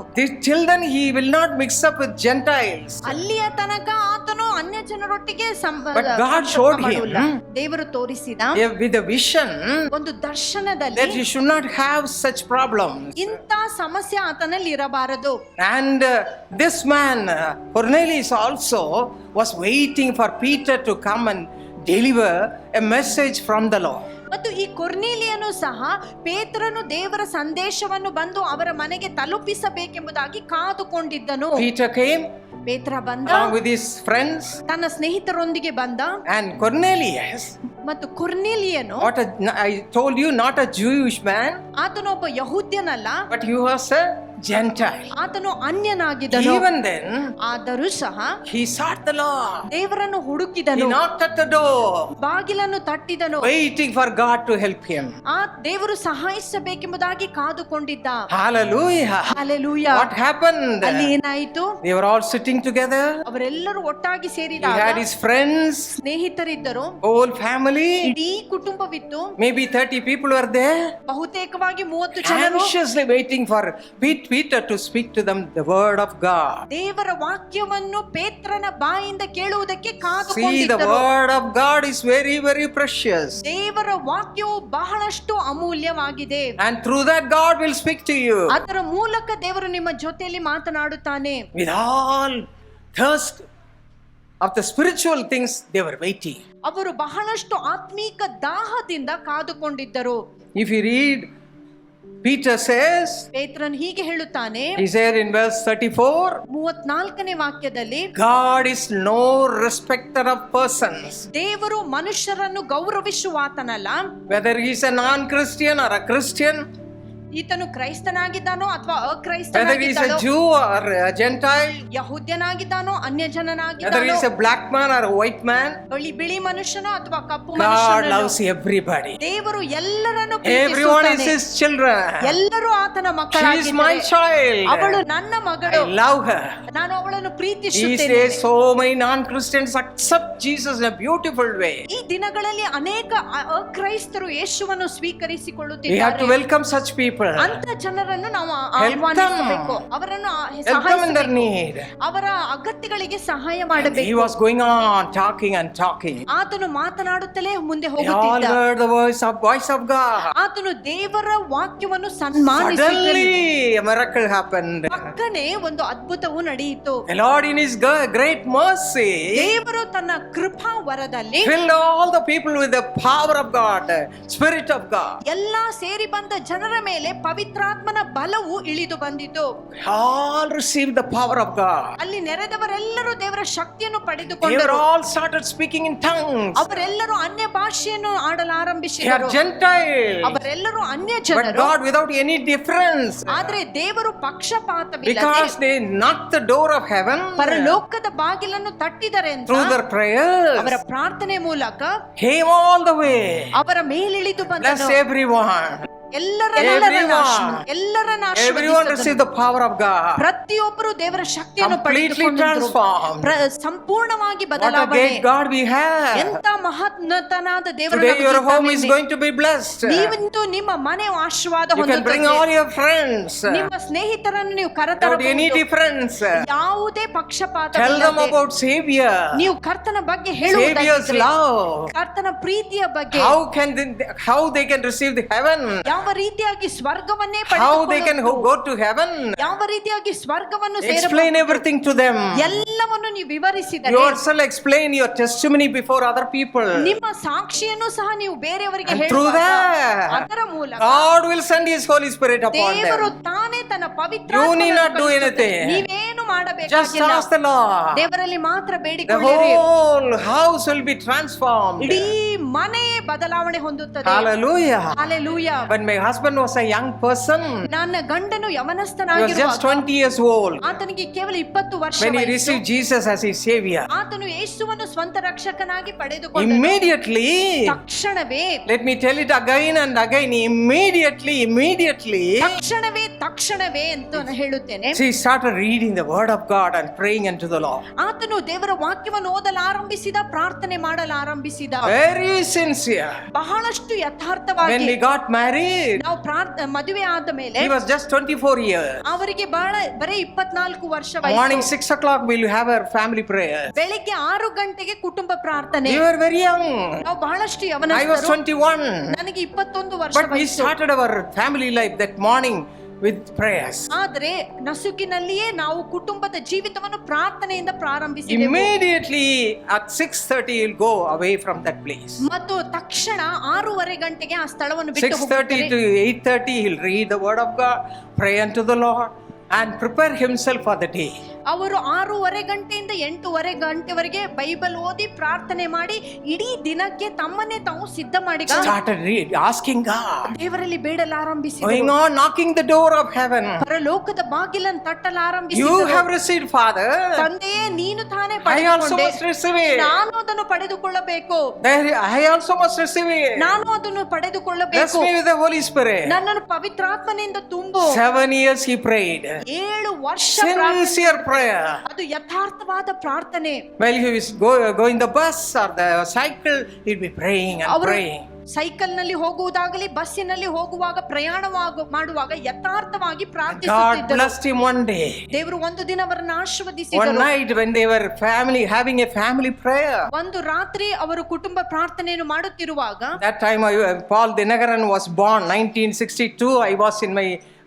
Till then he will not mix up with Gentiles. ಅಲ್ಲಿಯ ತನಕ ಆತನು ಅನ್ಯ ಜನರೊಟ್ಟಿಗೆ But God showed him, ದೇವರು ತೋರಿಸಿದ with a vision, ಒಂದು ದರ್ಶನದಲ್ಲಿ that he should not have such problems. ಇಂಥ ಸಮಸ್ಯೆ ಆತನಲ್ಲಿ ಇರಬಾರದು. And this man, Cornelius, also was waiting for Peter to come and deliver a message from the Lord. ಮತ್ತು ಈ ಕೊರ್ನೇಲಿಯನು ಸಹ ಪೇತ್ರನು ದೇವರ ಸಂದೇಶವನ್ನು ಬಂದು ಅವರ ಮನೆಗೆ ತಲುಪಿಸಬೇಕೆಂಬುದಾಗಿ ಕಾದುಕೊಂಡಿದ್ದನು. Peter came ಪೇತ್ರ ಬಂದ, along with his friends, ತನ್ನ ಸ್ನೇಹಿತರೊಂದಿಗೆ ಬಂದ. and Cornelius, ಮತ್ತು ಕೊರ್ನೇಲಿಯನು, I told you, not a Jewish man, ಆತನು ಒಬ್ಬ ಯಹೂದ್ಯನಲ್ಲ, but he was a Gentile. ಆತನು ಅನ್ಯನಾಗಿದ್ದನು. Even then, ಆದರೂ ಸಹ he sought the Lord. ದೇವರನ್ನು He ಹುಡುಕಿದನು. knocked at the door, ಬಾಗಿಲನ್ನು ತಟ್ಟಿದನು. waiting for God to help him. ಆ ದೇವರು ಸಹಾಯಿಸಬೇಕೆಂಬುದಾಗಿ ಕಾದುಕೊಂಡಿದ್ದ. Hallelujah. Hallelujah. What happened? ಅಲ್ಲಿ ಏನಾಯಿತು? They were all sitting together. ಅವರೆಲ್ಲರೂ ಒಟ್ಟಾಗಿ He ಸೇರಿದಾಗ had his friends, ಸ್ನೇಹಿತರಿದ್ದರು, whole family. ಇಡೀ ಕುಟುಂಬವಿತ್ತು. Maybe 30 people were there, ಬಹುತೇಕವಾಗಿ 30 ಜನರು anxiously waiting for Peter to speak to them the word of God. ದೇವರ ವಾಕ್ಯವನ್ನು ಪೇತ್ರನ ಬಾಯಿಂದ ಕೇಳುವುದಕ್ಕೆ See, the ಕಾದುಕೊಂಡಿದ್ದರು. word of God is very, very precious. ದೇವರ ವಾಕ್ಯವು ಬಹಳಷ್ಟು ಅಮೂಲ್ಯವಾಗಿದೆ. And through that, God will speak to you. ಅದರ ಮೂಲಕ ದೇವರು ನಿಮ್ಮ ಜೊತೆಯಲ್ಲಿ ಮಾತನಾಡುತ್ತಾನೆ. With all thirst of the spiritual things, they were waiting. ಅವರು ಬಹಳಷ್ಟು ಆತ್ಮೀಕ ದಾಹದಿಂದ ಕಾದುಕೊಂಡಿದ್ದರು. If you read, Peter says, ಪೇತ್ರನ್ ಹೀಗೆ ಹೇಳುತ್ತಾನೆ, he said in verse 34, 34ನೇ ವಾಕ್ಯದಲ್ಲಿ, God is no respecter of persons. ದೇವರು ಮನುಷ್ಯರನ್ನು ಗೌರವಿಸುವಾತನಲ್ಲ. Whether he is a non-Christian or a Christian, ಈತನು ಕ್ರೈಸ್ತನಾಗಿದ್ದಾನೋ ಅಥವಾ whether he is ಅಕ್ರೈಸ್ತನಾಗಿದ್ದಾನೋ, a Jew or a Gentile, ಯಹೂದ್ಯನಾಗಿದ್ದಾನೋ ಅನ್ಯ whether he ಜನನಾಗಿದ್ದಾನೋ, is a black man or a white man, ಬಿಳಿ ಮನುಷ್ಯನೋ ಅಥವಾ ಕಪ್ಪು God ಮನುಷ್ಯನೋ, loves everybody. ದೇವರು ಎಲ್ಲರನ್ನು Everyone is ಪ್ರೀತಿಸುತ್ತಾನೆ. his children. ಎಲ್ಲರೂ ಆತನ She is my ಮಕ್ಕಳಾಗಿದ್ದಾರೆ. child. ಅವಳು ನನ್ನ ಮಗಳು, I love her. ನಾನು ಅವಳನ್ನು These ಪ್ರೀತಿಸುತ್ತೇನೆ. days, so many non-Christians accept Jesus in a beautiful way. ಈ ದಿನಗಳಲ್ಲಿ ಅನೇಕ ಅಕ್ರೈಸ್ತರು ಯೇಸುವನ್ನು We have to ಸ್ವೀಕರಿಸಿಕೊಳ್ಳುತ್ತಿದ್ದಾರೆ. welcome such people. ಅಂತ ಜನರನ್ನು ನಾವು Help ಆಹ್ವಾನಿಸಬೇಕು, them. ಅವರನ್ನು Help them in their ಸಹಾಯಿಸಬೇಕು, need. ಅವರ ಅಗತ್ಯಗಳಿಗೆ ಸಹಾಯ He ಮಾಡಬೇಕು. was going on talking and talking. ಆತನು ಮಾತನಾಡುತ್ತಲೇ ಮುಂದೆ They all ಹೋಗುತ್ತಿದ್ದ. heard the voice of God. ಆತನು ದೇವರ ವಾಕ್ಯವನ್ನು ಸನ್ಮಾನಿಸಿದನು. Suddenly, a miracle happened. ಪಕ್ಕನೆ ಒಂದು ಅದ್ಭುತವು ನಡೆಯಿತು. The Lord in His great mercy ದೇವರು ತನ್ನ ಕೃಪಾ ವರದಲ್ಲಿ filled all the people with the power of God, Spirit of God. ಎಲ್ಲಾ ಸೇರಿ ಬಂದ ಜನರ ಮೇಲೆ ಪವಿತ್ರಾತ್ಮನ ಬಲವು ಇಳಿದು ಬಂದಿತು. All received the power of God. ಅಲ್ಲಿ ನೆರೆದವರೆಲ್ಲರೂ ದೇವರ ಶಕ್ತಿಯನ್ನು They were ಪಡೆದುಕೊಂಡರು. all started speaking in tongues. ಅವರೆಲ್ಲರೂ ಅನ್ಯ ಭಾಷೆಯನ್ನು ಆಡಲು They are ಆರಂಭಿಸಿದರು. Gentiles. ಅವರೆಲ್ಲರೂ ಅನ್ಯ But ಜನರು, God without any difference. ಆದ್ರೆ ದೇವರು ಪಕ್ಷಪಾತವಿಲ್ಲದೆ Because they knocked the door of heaven ಪರಲೋಕದ ಬಾಗಿಲನ್ನು ತಟ್ಟಿದರೆ ಅಂತ through their prayers. ಅವರ ಪ್ರಾರ್ಥನೆ ಮೂಲಕ Came all the way. ಅವರ ಮೇಲಿಳಿದು Bless ಬಂದನು. everyone. ಎಲ್ಲರನ್ನ Everyone received the power of God. ಪ್ರತಿಯೊಬ್ಬರು ದೇವರ ಶಕ್ತಿಯನ್ನು Completely ಪಡೆದುಕೊಂಡರು. transformed. ಸಂಪೂರ್ಣವಾಗಿ What a ಬದಲಾವಣೆ. great God we have. ಎಂತ ಮಹೋನ್ನತನಾದ ದೇವರು Today ನಮಗೆ your home is ಇದ್ದಾನೆ. going to be blessed. ನೀವಂತೂ ನಿಮ್ಮ ಮನೆ ಆಶೀರ್ವಾದ You can bring all ಹೊಂದುತ್ತದೆ. your friends. ನಿಮ್ಮ ಸ್ನೇಹಿತರನ್ನು ನೀವು Without any ಕರೆತರಬಹುದು. difference. ಯಾವುದೇ ಪಕ್ಷಪಾತ Tell them about Savior. ನೀವು ಕರ್ತನ ಬಗ್ಗೆ Savior's ಹೇಳುವುದಾಗಿದ್ದರೆ, love. ಕರ್ತನ ಪ್ರೀತಿಯ ಬಗ್ಗೆ, How they can receive the heaven. ಯಾವ ರೀತಿಯಾಗಿ ಸ್ವರ್ಗವನ್ನೇ How they can ಪಡೆದುಕೊಳ್ಳುವುದು, go to heaven. ಯಾವ ರೀತಿಯಾಗಿ ಸ್ವರ್ಗವನ್ನು Explain ಸೇರಬಹುದು, everything to them. ಎಲ್ಲವನ್ನು ನೀವು ವಿವರಿಸಿದರೆ Yourself explain your testimony before other people. ನಿಮ್ಮ ಸಾಕ್ಷಿಯನ್ನು ಸಹ ನೀವು ಬೇರೆಯವರಿಗೆ And through ಹೇಳುವಾಗ that, ಅದರ ಮೂಲಕ God will send His Holy Spirit upon ದೇವರು them. ತಾನೇ ತನ್ನ ಪವಿತ್ರ You need not do anything. ನೀವೇನು Just ಮಾಡಬೇಕಾಗಿಲ್ಲ. ask the Lord. ದೇವರಲ್ಲಿ ಮಾತ್ರ The ಬೇಡಿಕೊಳ್ಳಿರಿ. whole house will be transformed. ಇಡೀ ಮನೆ ಬದಲಾವಣೆ ಹೊಂದುತ್ತದೆ. Hallelujah. Hallelujah. When my husband was a young person, ನನ್ನ ಗಂಡನು he was just ಯವನಸ್ಥನಾಗಿರುವಾಗ 20 years old ಆತನಿಗೆ ಕೇವಲ 20 ವರ್ಷ when he ವಯಸ್ಸು. received Jesus as his Savior. ಆತನು ಯೇಸುವನ್ನು ಸ್ವಂತ ರಕ್ಷಕನಾಗಿ ಪಡೆದುಕೊಂಡನು. Immediately, ತಕ್ಷಣವೇ let me tell it again and again, immediately, ತಕ್ಷಣವೇ ಅಂತ ನಾನು ಹೇಳುತ್ತೇನೆ. she started reading the Word of God and praying unto the Lord. ಆತನು ದೇವರ ವಾಕ್ಯವನ್ನು ಓದಲು ಆರಂಭಿಸಿದ, ಪ್ರಾರ್ಥನೆ ಮಾಡಲು ಆರಂಭಿಸಿದ. Very sincere. ಬಹಳಷ್ಟು When ಯಥಾರ್ಥವಾಗಿ we got married, ನಾವು ಮದುವೆ ಆದ ಮೇಲೆ he was just 24 years. ಅವರಿಗೆ ಬರೀ 24 ವರ್ಷ Morning ವಯಸ್ಸು. 6 o'clock, we'll have our family prayer. ಬೆಳಿಗ್ಗೆ 6 ಗಂಟೆಗೆ ಕುಟುಂಬ ಪ್ರಾರ್ಥನೆ. We were very young. ನಾವು ಬಹಳಷ್ಟು I was ಯವನಸ್ಥರು. 21. ನನಗೆ 21 ವರ್ಷ But we ವಯಸ್ಸು. started our family life that morning with prayers. ಆದ್ರೆ ನಸುಕಿನಲ್ಲಿಯೇ ನಾವು ಕುಟುಂಬದ ಜೀವಿತವನ್ನು ಪ್ರಾರ್ಥನೆಯಿಂದ ಪ್ರಾರಂಭಿಸಿದೆವು. Immediately at 6:30 he'll go away from that place. ಮತ್ತು ತಕ್ಷಣ 6:30 ಗಂಟೆಗೆ ಆ ಸ್ಥಳವನ್ನು ಬಿಟ್ಟು 6:30 ಹೋಗುತ್ತಾರೆ. to 8:30 he'll read the Word of God, pray unto the Lord and prepare himself for the day. ಅವರು 6:30 ಗಂಟೆಯಿಂದ 8:30 ಗಂಟೆವರೆಗೆ ಬೈಬಲ್ ಓದಿ ಪ್ರಾರ್ಥನೆ ಮಾಡಿ ಇಡೀ ದಿನಕ್ಕೆ ತಮ್ಮನ್ನೇ ತಾವು ಸಿದ್ಧ ಮಾಡಿ Started asking God, ದೇವರಲ್ಲಿ ಬೇಡಲು ಆರಂಭಿಸಿದರು. going on knocking the door of heaven. ಪರಲೋಕದ ಬಾಗಿಲನ್ನು ತಟ್ಟಲು You ಆರಂಭಿಸಿದರು. have received, Father. ತಂದೆಯೇ ನೀನು ತಾನೇ I also ಪಡೆದುಕೊಂಡೆ, must receive it. ನಾನು ಅದನ್ನು ಪಡೆದುಕೊಳ್ಳಬೇಕು. I also must receive it. ನಾನು ಅದನ್ನು Bless ಪಡೆದುಕೊಳ್ಳಬೇಕು. me with the Holy Spirit. ನನ್ನನ್ನು ಪವಿತ್ರಾತ್ಮನಿಂದ ತುಂಬು. 7 years he prayed. 7 ವರ್ಷ ಪ್ರಾರ್ಥನೆ. Sincere prayer. ಅದು ಯಥಾರ್ಥವಾದ ಪ್ರಾರ್ಥನೆ. While he was going the bus or the cycle, he'd be praying and ಅವರು praying. ಸೈಕಲ್ ನಲ್ಲಿ ಹೋಗುವುದಾಗಲಿ ಬಸ್ಸಿನಲ್ಲಿ ಹೋಗುವಾಗ ಮಾಡುವಾಗ ಯಥಾರ್ಥವಾಗಿ God ಪ್ರಾರ್ಥಿಸುತ್ತಿದ್ದರು. blessed him one day. ದೇವರು ಒಂದು ದಿನ ಅವರನ್ನು One ಆಶೀರ್ವದಿಸಿದರು. night when they were having a family prayer. ಒಂದು ರಾತ್ರಿ ಅವರು ಕುಟುಂಬ ಪ್ರಾರ್ಥನೆಯನ್ನು ಮಾಡುತ್ತಿರುವಾಗ That time Paul Dinagaran was born, 1962. I was in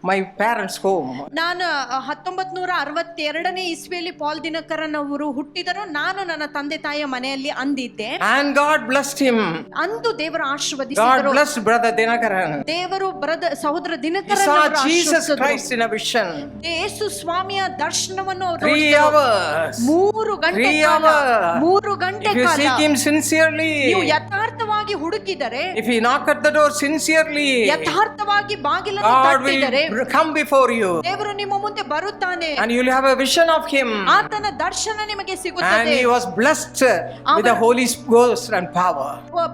my parents' home. ನಾನು 1962ನೇ ಇಸ್ವಿಯಲ್ಲಿ ಪಾಲ್ ದಿನಕರನ್ ಅವರು ಹುಟ್ಟಿದರು. ನಾನು ನನ್ನ ತಂದೆ ತಾಯಿಯ ಮನೆಯಲ್ಲಿ ಅಂದಿದ್ದೆ. And God blessed him. ಅಂದು ದೇವರ God ಆಶೀರ್ವದಿಸಿದರು. blessed brother Dinagaran. ದೇವರು ಸಹೋದರ He ದಿನಕರನ್ saw ಅವರನ್ನು Jesus ಆಶೀರ್ವದಿಸಿದರು. Christ in a vision. ಯೇಸು ಸ್ವಾಮಿಯ ದರ್ಶನವನ್ನು ಅವರು 3 ನೋಡಿದರು. hours. 3 ಗಂಟೆ 3 ಕಾಲ, hours. 3 ಗಂಟೆ If you ಕಾಲ seek him sincerely, ನೀವು ಯಥಾರ್ಥವಾಗಿ ಹುಡುಕಿದರೆ, if you knock at the door sincerely, ಯಥಾರ್ಥವಾಗಿ ಬಾಗಿಲನ್ನು God ತಟ್ಟಿದರೆ will come before you. ದೇವರು ನಿಮ್ಮ ಮುಂದೆ ಬರುತ್ತಾನೆ. And you'll have a vision of him. ಆತನ ದರ್ಶನ ನಿಮಗೆ And ಸಿಗುತ್ತದೆ. he was blessed with the Holy Ghost and power.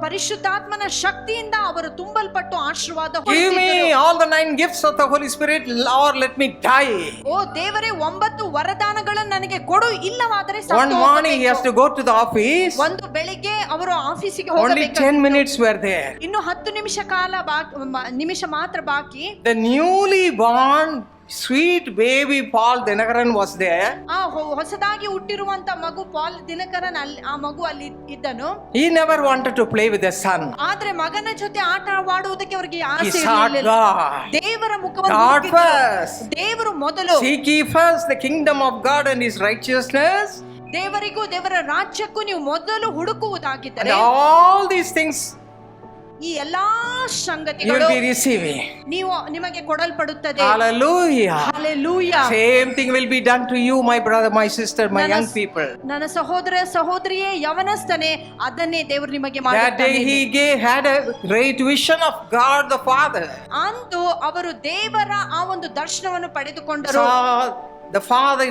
ಪರಿಶುದ್ಧಾತ್ಮನ ಶಕ್ತಿಯಿಂದ ಅವರು ತುಂಬಲ್ಪಟ್ಟು ಆಶೀರ್ವಾದ Give me ಹೊಂದಿದರು. all the 9 gifts of the Holy Spirit, or let me die. ಓ ದೇವರೇ 9 ವರದಾನಗಳನ್ನು ನನಗೆ ಕೊಡು, ಇಲ್ಲವಾದರೆ ಸತ್ತು One morning he ಹೋಗಬೇಕು. has to go to the office. ಒಂದು ಬೆಳಿಗ್ಗೆ ಅವರು ಆಫೀಸಿಗೆ Only ಹೋಗಬೇಕು. 10 minutes were there. ಇನ್ನು 10 ನಿಮಿಷ ಕಾಲ ನಿಮಿಷ ಮಾತ್ರ ಬಾಕಿ. The newly born sweet baby Paul Dinagaran was there. ಆ ಹೊಸದಾಗಿ ಹುಟ್ಟಿರುವಂತ ಮಗು ಪಾಲ್ ದಿನಕರನ್ ಆ ಮಗು ಅಲ್ಲಿ ಇದ್ದನು. He never wanted to play with the son. ಆದ್ರೆ ಮಗನ ಜೊತೆ ಆಟವಾಡುವುದಕ್ಕೆ ಅವರಿಗೆ He ಆಸೆ sought ಇರಲಿಲ್ಲ. God. ದೇವರ ಮುಖವನ್ನು God ಹುಡುಕಿದ್ರು. first. ದೇವರು ಮೊದಲು. Seek ye first the kingdom of God and his righteousness, ದೇವರಿಗೂ ದೇವರ ರಾಜ್ಯಕ್ಕೂ ನೀವು ಮೊದಲು and ಹುಡುಕುವುದಾಗಿದ್ದರೆ all these things ಈ ಎಲ್ಲಾ you ಸಂಗತಿಗಳು will be receiving. ನಿಮಗೆ ಕೊಡಲ್ಪಡುತ್ತದೆ. Hallelujah. Hallelujah. Same thing will be done to you, my brother, my sister, my young people. ನನ್ನ ಸಹೋದರ ಸಹೋದರಿಯೇ, ಯವನಸ್ಥನೇ, ಅದನ್ನೇ ದೇವರು ನಿಮಗೆ That day ಮಾಡುತ್ತಾನೆ. he had a great vision of God the Father. ಅಂದು ಅವರು ದೇವರ ಆ ಒಂದು ದರ್ಶನವನ್ನು ಪಡೆದುಕೊಂಡರು. Saw the Father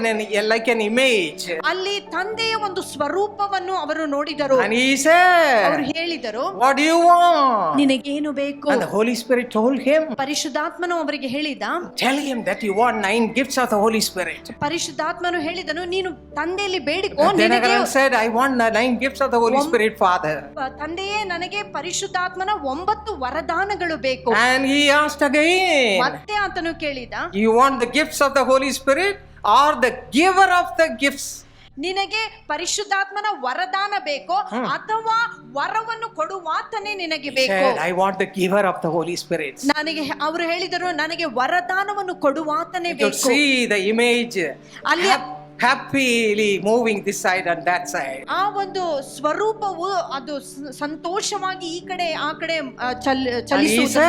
like an image. ಅಲ್ಲಿ ತಂದೆಯ ಒಂದು ಸ್ವರೂಪವನ್ನು ಅವರು ನೋಡಿದರು. And he said, ಅವರು ಹೇಳಿದರು, what do you want? ನಿನಗೇನು ಬೇಕು? And the Holy Spirit told him, ಪರಿಶುದ್ಧಾತ್ಮನು ಅವರಿಗೆ ಹೇಳಿದ, tell him that you want 9 gifts of the Holy Spirit. ಪರಿಶುದ್ಧಾತ್ಮನು ಹೇಳಿದನು, ನೀನು ತಂದೆಯಲ್ಲಿ ಬೇಡಿಕೋ, And ನಿನಗೆ Dinagaran said, I want the 9 gifts of the Holy Spirit, Father. ತಂದೆಯೇ ನನಗೆ ಪರಿಶುದ್ಧಾತ್ಮನ 9 ವರದಾನಗಳು ಬೇಕು. And he asked again, ಮತ್ತೆ ಆತನು ಕೇಳಿದ, you want the gifts of the Holy Spirit or the giver of the gifts? ನಿನಗೆ ಪರಿಶುದ್ಧಾತ್ಮನ ವರದಾನ ಬೇಕೋ ಅಥವಾ ವರವನ್ನು ಕೊಡುವಾತನೇ ನಿನಗೆ He ಬೇಕು? said, I want the giver of the Holy Spirit. ನನಗೆ ಅವರು ಹೇಳಿದರು, ನನಗೆ ವರದಾನವನ್ನು ಕೊಡುವಾತನೇ You ಬೇಕು. see the image ಅಲ್ಲಿ happily moving this side and that side. ಆ ಒಂದು ಸ್ವರೂಪವು ಅದು ಸಂತೋಷವಾಗಿ ಈ ಕಡೆ ಆ ಕಡೆ ಚಲಿಸುವುದು.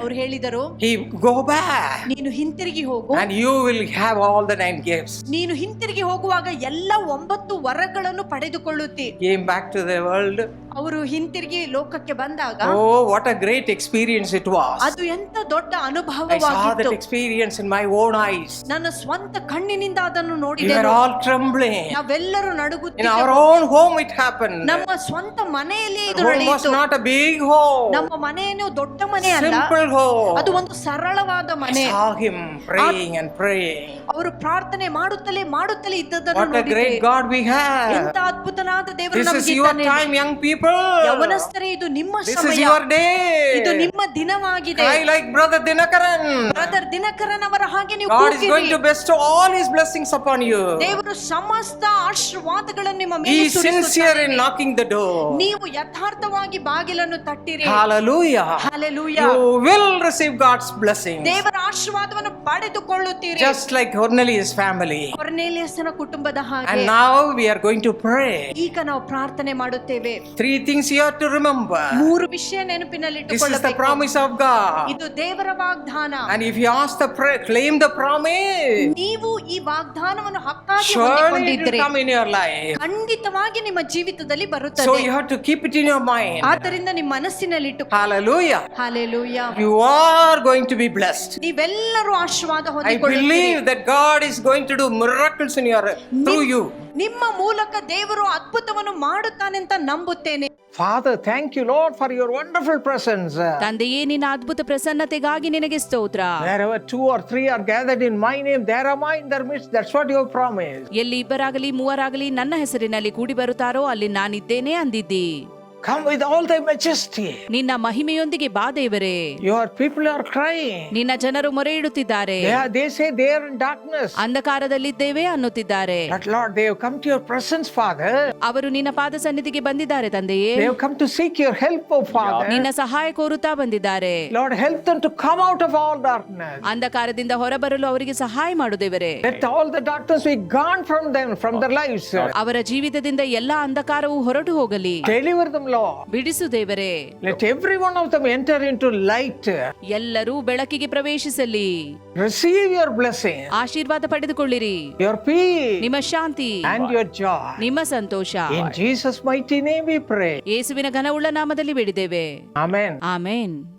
ಅವರು ಹೇಳಿದರು, He go back ನೀನು ಹಿಂತಿರುಗಿ ಹೋಗು. and you will have all the 9 gifts. ನೀನು ಹಿಂತಿರುಗಿ ಹೋಗುವಾಗ ಎಲ್ಲ 9 ವರಗಳನ್ನು ಪಡೆದುಕೊಳ್ಳುತ್ತಿ. Came back to the world. ಅವರು ಹಿಂತಿರುಗಿ ಲೋಕಕ್ಕೆ ಬಂದಾಗ Oh, what a great experience it was. ಅದು ಎಂತ ದೊಡ್ಡ I saw that ಅನುಭವವಾಗಿತ್ತು. experience in my own eyes. ನನ್ನ ಸ್ವಂತ ಕಣ್ಣಿನಿಂದ ಅದನ್ನು We ನೋಡಿದೆನು. were all trembling. ನಾವೆಲ್ಲರೂ In ನಡುಗುತ್ತಿದ್ದೆವು. our own home it happened. ನಮ್ಮ ಸ್ವಂತ ಮನೆಯಲ್ಲಿ ಇದು Home was ನಡೆಯಿತು. not a big home. ನಮ್ಮ ಮನೆಯನ್ನು ದೊಡ್ಡ ಮನೆ ಅಲ್ಲ, Simple home. ಅದು ಒಂದು ಸರಳವಾದ I ಮನೆ. saw him praying and praying. ಅವರು ಪ್ರಾರ್ಥನೆ ಮಾಡುತ್ತಲೇ ಇದ್ದದನ್ನು What a ನೋಡಿದೆ. great God we have. ಎಂತ ಅದ್ಭುತನಾದ ದೇವರು This is ನಮಗೆ your ಇದ್ದಾನೆ. time, young people. ಯವನಸ್ಥರೇ, ಇದು ನಿಮ್ಮ This is ಸಮಯ, your ಇದು day. ನಿಮ್ಮ ದಿನವಾಗಿದೆ. Cry like brother Dinakaran. Brother Dinakaran ಅವರ ಹಾಗೆ ನೀವು God is ಕೂಗಿರಿ. going to bestow all his blessings upon you. ದೇವರು ಸಮಸ್ತ ಆಶೀರ್ವಾದಗಳನ್ನು ನಿಮ್ಮ Be ಮೇಲೆ sincere in ಸುರಿಸುತ್ತಾನೆ. knocking the door. ನೀವು ಯಥಾರ್ಥವಾಗಿ ಬಾಗಿಲನ್ನು ತಟ್ಟಿರಿ. Hallelujah. Hallelujah. You will receive God's blessings. ದೇವರ ಆಶೀರ್ವಾದವನ್ನು ಪಡೆದುಕೊಳ್ಳುತ್ತೀರಿ. Just like Cornelius' family. ಕೊರ್ನೇಲಿಯಸನ ಕುಟುಂಬದ ಹಾಗೆ. And now we are going to pray. ಈಗ ನಾವು ಪ್ರಾರ್ಥನೆ ಮಾಡುತ್ತೇವೆ. 3 things you have to remember. 3 ವಿಷಯ ನೆನಪಿನಲ್ಲಿ This is the ಇಟ್ಟುಕೊಳ್ಳಬೇಕು. promise of God. ಇದು ದೇವರ ವಾಗ್ದಾನ. And if you ask claim the promise, ನೀವು ಈ ವಾಗ್ದಾನವನ್ನು ಹಕ್ಕಾಗಿ surely it will ಹೊಂದಿಕೊಂಡಿದ್ದರೆ come in your life. ಖಂಡಿತವಾಗಿ ನಿಮ್ಮ ಜೀವಿತದಲ್ಲಿ So ಬರುತ್ತದೆ. you have to keep it in your mind. ಆದ್ದರಿಂದ ನಿಮ್ಮ ಮನಸ್ಸಿನಲ್ಲಿ ಇಟ್ಟು. Hallelujah. Hallelujah. You are going to be blessed. ನೀವೆಲ್ಲರೂ ಆಶೀರ್ವಾದ I ಹೊಂದಿಕೊಳ್ಳುತ್ತೀರಿ. believe that God is going to do miracles in your through you. ನಿಮ್ಮ ಮೂಲಕ ದೇವರು ಅದ್ಭುತವನ್ನು ಮಾಡುತ್ತಾನೆ ಅಂತ ನಂಬುತ್ತೇನೆ. Father, thank you, Lord, for your wonderful presence. ತಂದೆಯೇ, ನಿನ್ನ ಅದ್ಭುತ ಪ್ರಸನ್ನತೆಗಾಗಿ ನಿನಗೆ ಸ್ತೋತ್ರ. Wherever 2 or 3 are gathered in my name, there am I in their midst. That's what you have promised. ಎಲ್ಲಿ 2 3 ನನ್ನ ಹೆಸರಿನಲ್ಲಿ ಕೂಡಿ ಬರುತ್ತಾರೋ ಅಲ್ಲಿ ನಾನಿದ್ದೇನೆ ಅಂದಿದ್ದಿ. Come with all thy majesty. ನಿನ್ನ ಮಹಿಮೆಯೊಂದಿಗೆ ಬಾ ದೇವರೇ. Your people are crying. ನಿನ್ನ ಜನರು ಮೊರೆ ಇಡುತ್ತಿದ್ದಾರೆ. They say they are in darkness. ಅಂಧಕಾರದಲ್ಲಿದ್ದೇವೆ ಅನ್ನುತ್ತಿದ್ದಾರೆ. But Lord, they have come to your presence, Father. ಅವರು ನಿನ್ನ ಪಾದ ಸನ್ನಿಧಿಗೆ ಬಂದಿದ್ದಾರೆ ತಂದೆಯೇ. They have come to seek your help, O Father. ನಿನ್ನ ಸಹಾಯ ಕೋರುತ್ತಾ ಬಂದಿದ್ದಾರೆ. Lord, help them to come out of all darkness. ಅಂಧಕಾರದಿಂದ ಹೊರಬರಲು ಅವರಿಗೆ ಸಹಾಯ ಮಾಡು ದೇವರೇ. Let all the darkness be gone from them, from their lives. ಅವರ ಜೀವಿತದಿಂದ ಎಲ್ಲಾ ಅಂಧಕಾರವು ಹೊರಟು ಹೋಗಲಿ. Deliver them, Lord. ಬಿಡಿಸು ದೇವರೇ. Let every one of them enter into light. ಎಲ್ಲರೂ ಬೆಳಕಿಗೆ ಪ್ರವೇಶಿಸಲಿ. Receive your blessing, ಆಶೀರ್ವಾದ ಪಡೆದುಕೊಳ್ಳಿರಿ. your peace, ನಿಮ್ಮ ಶಾಂತಿ and your joy. ನಿಮ್ಮ ಸಂತೋಷ. In Jesus' mighty name we pray. ಯೇಸುವಿನ ಘನವುಳ್ಳ ನಾಮದಲ್ಲಿ ಬೇಡಿದ್ದೇವೆ. Amen. ಆಮೆನ್.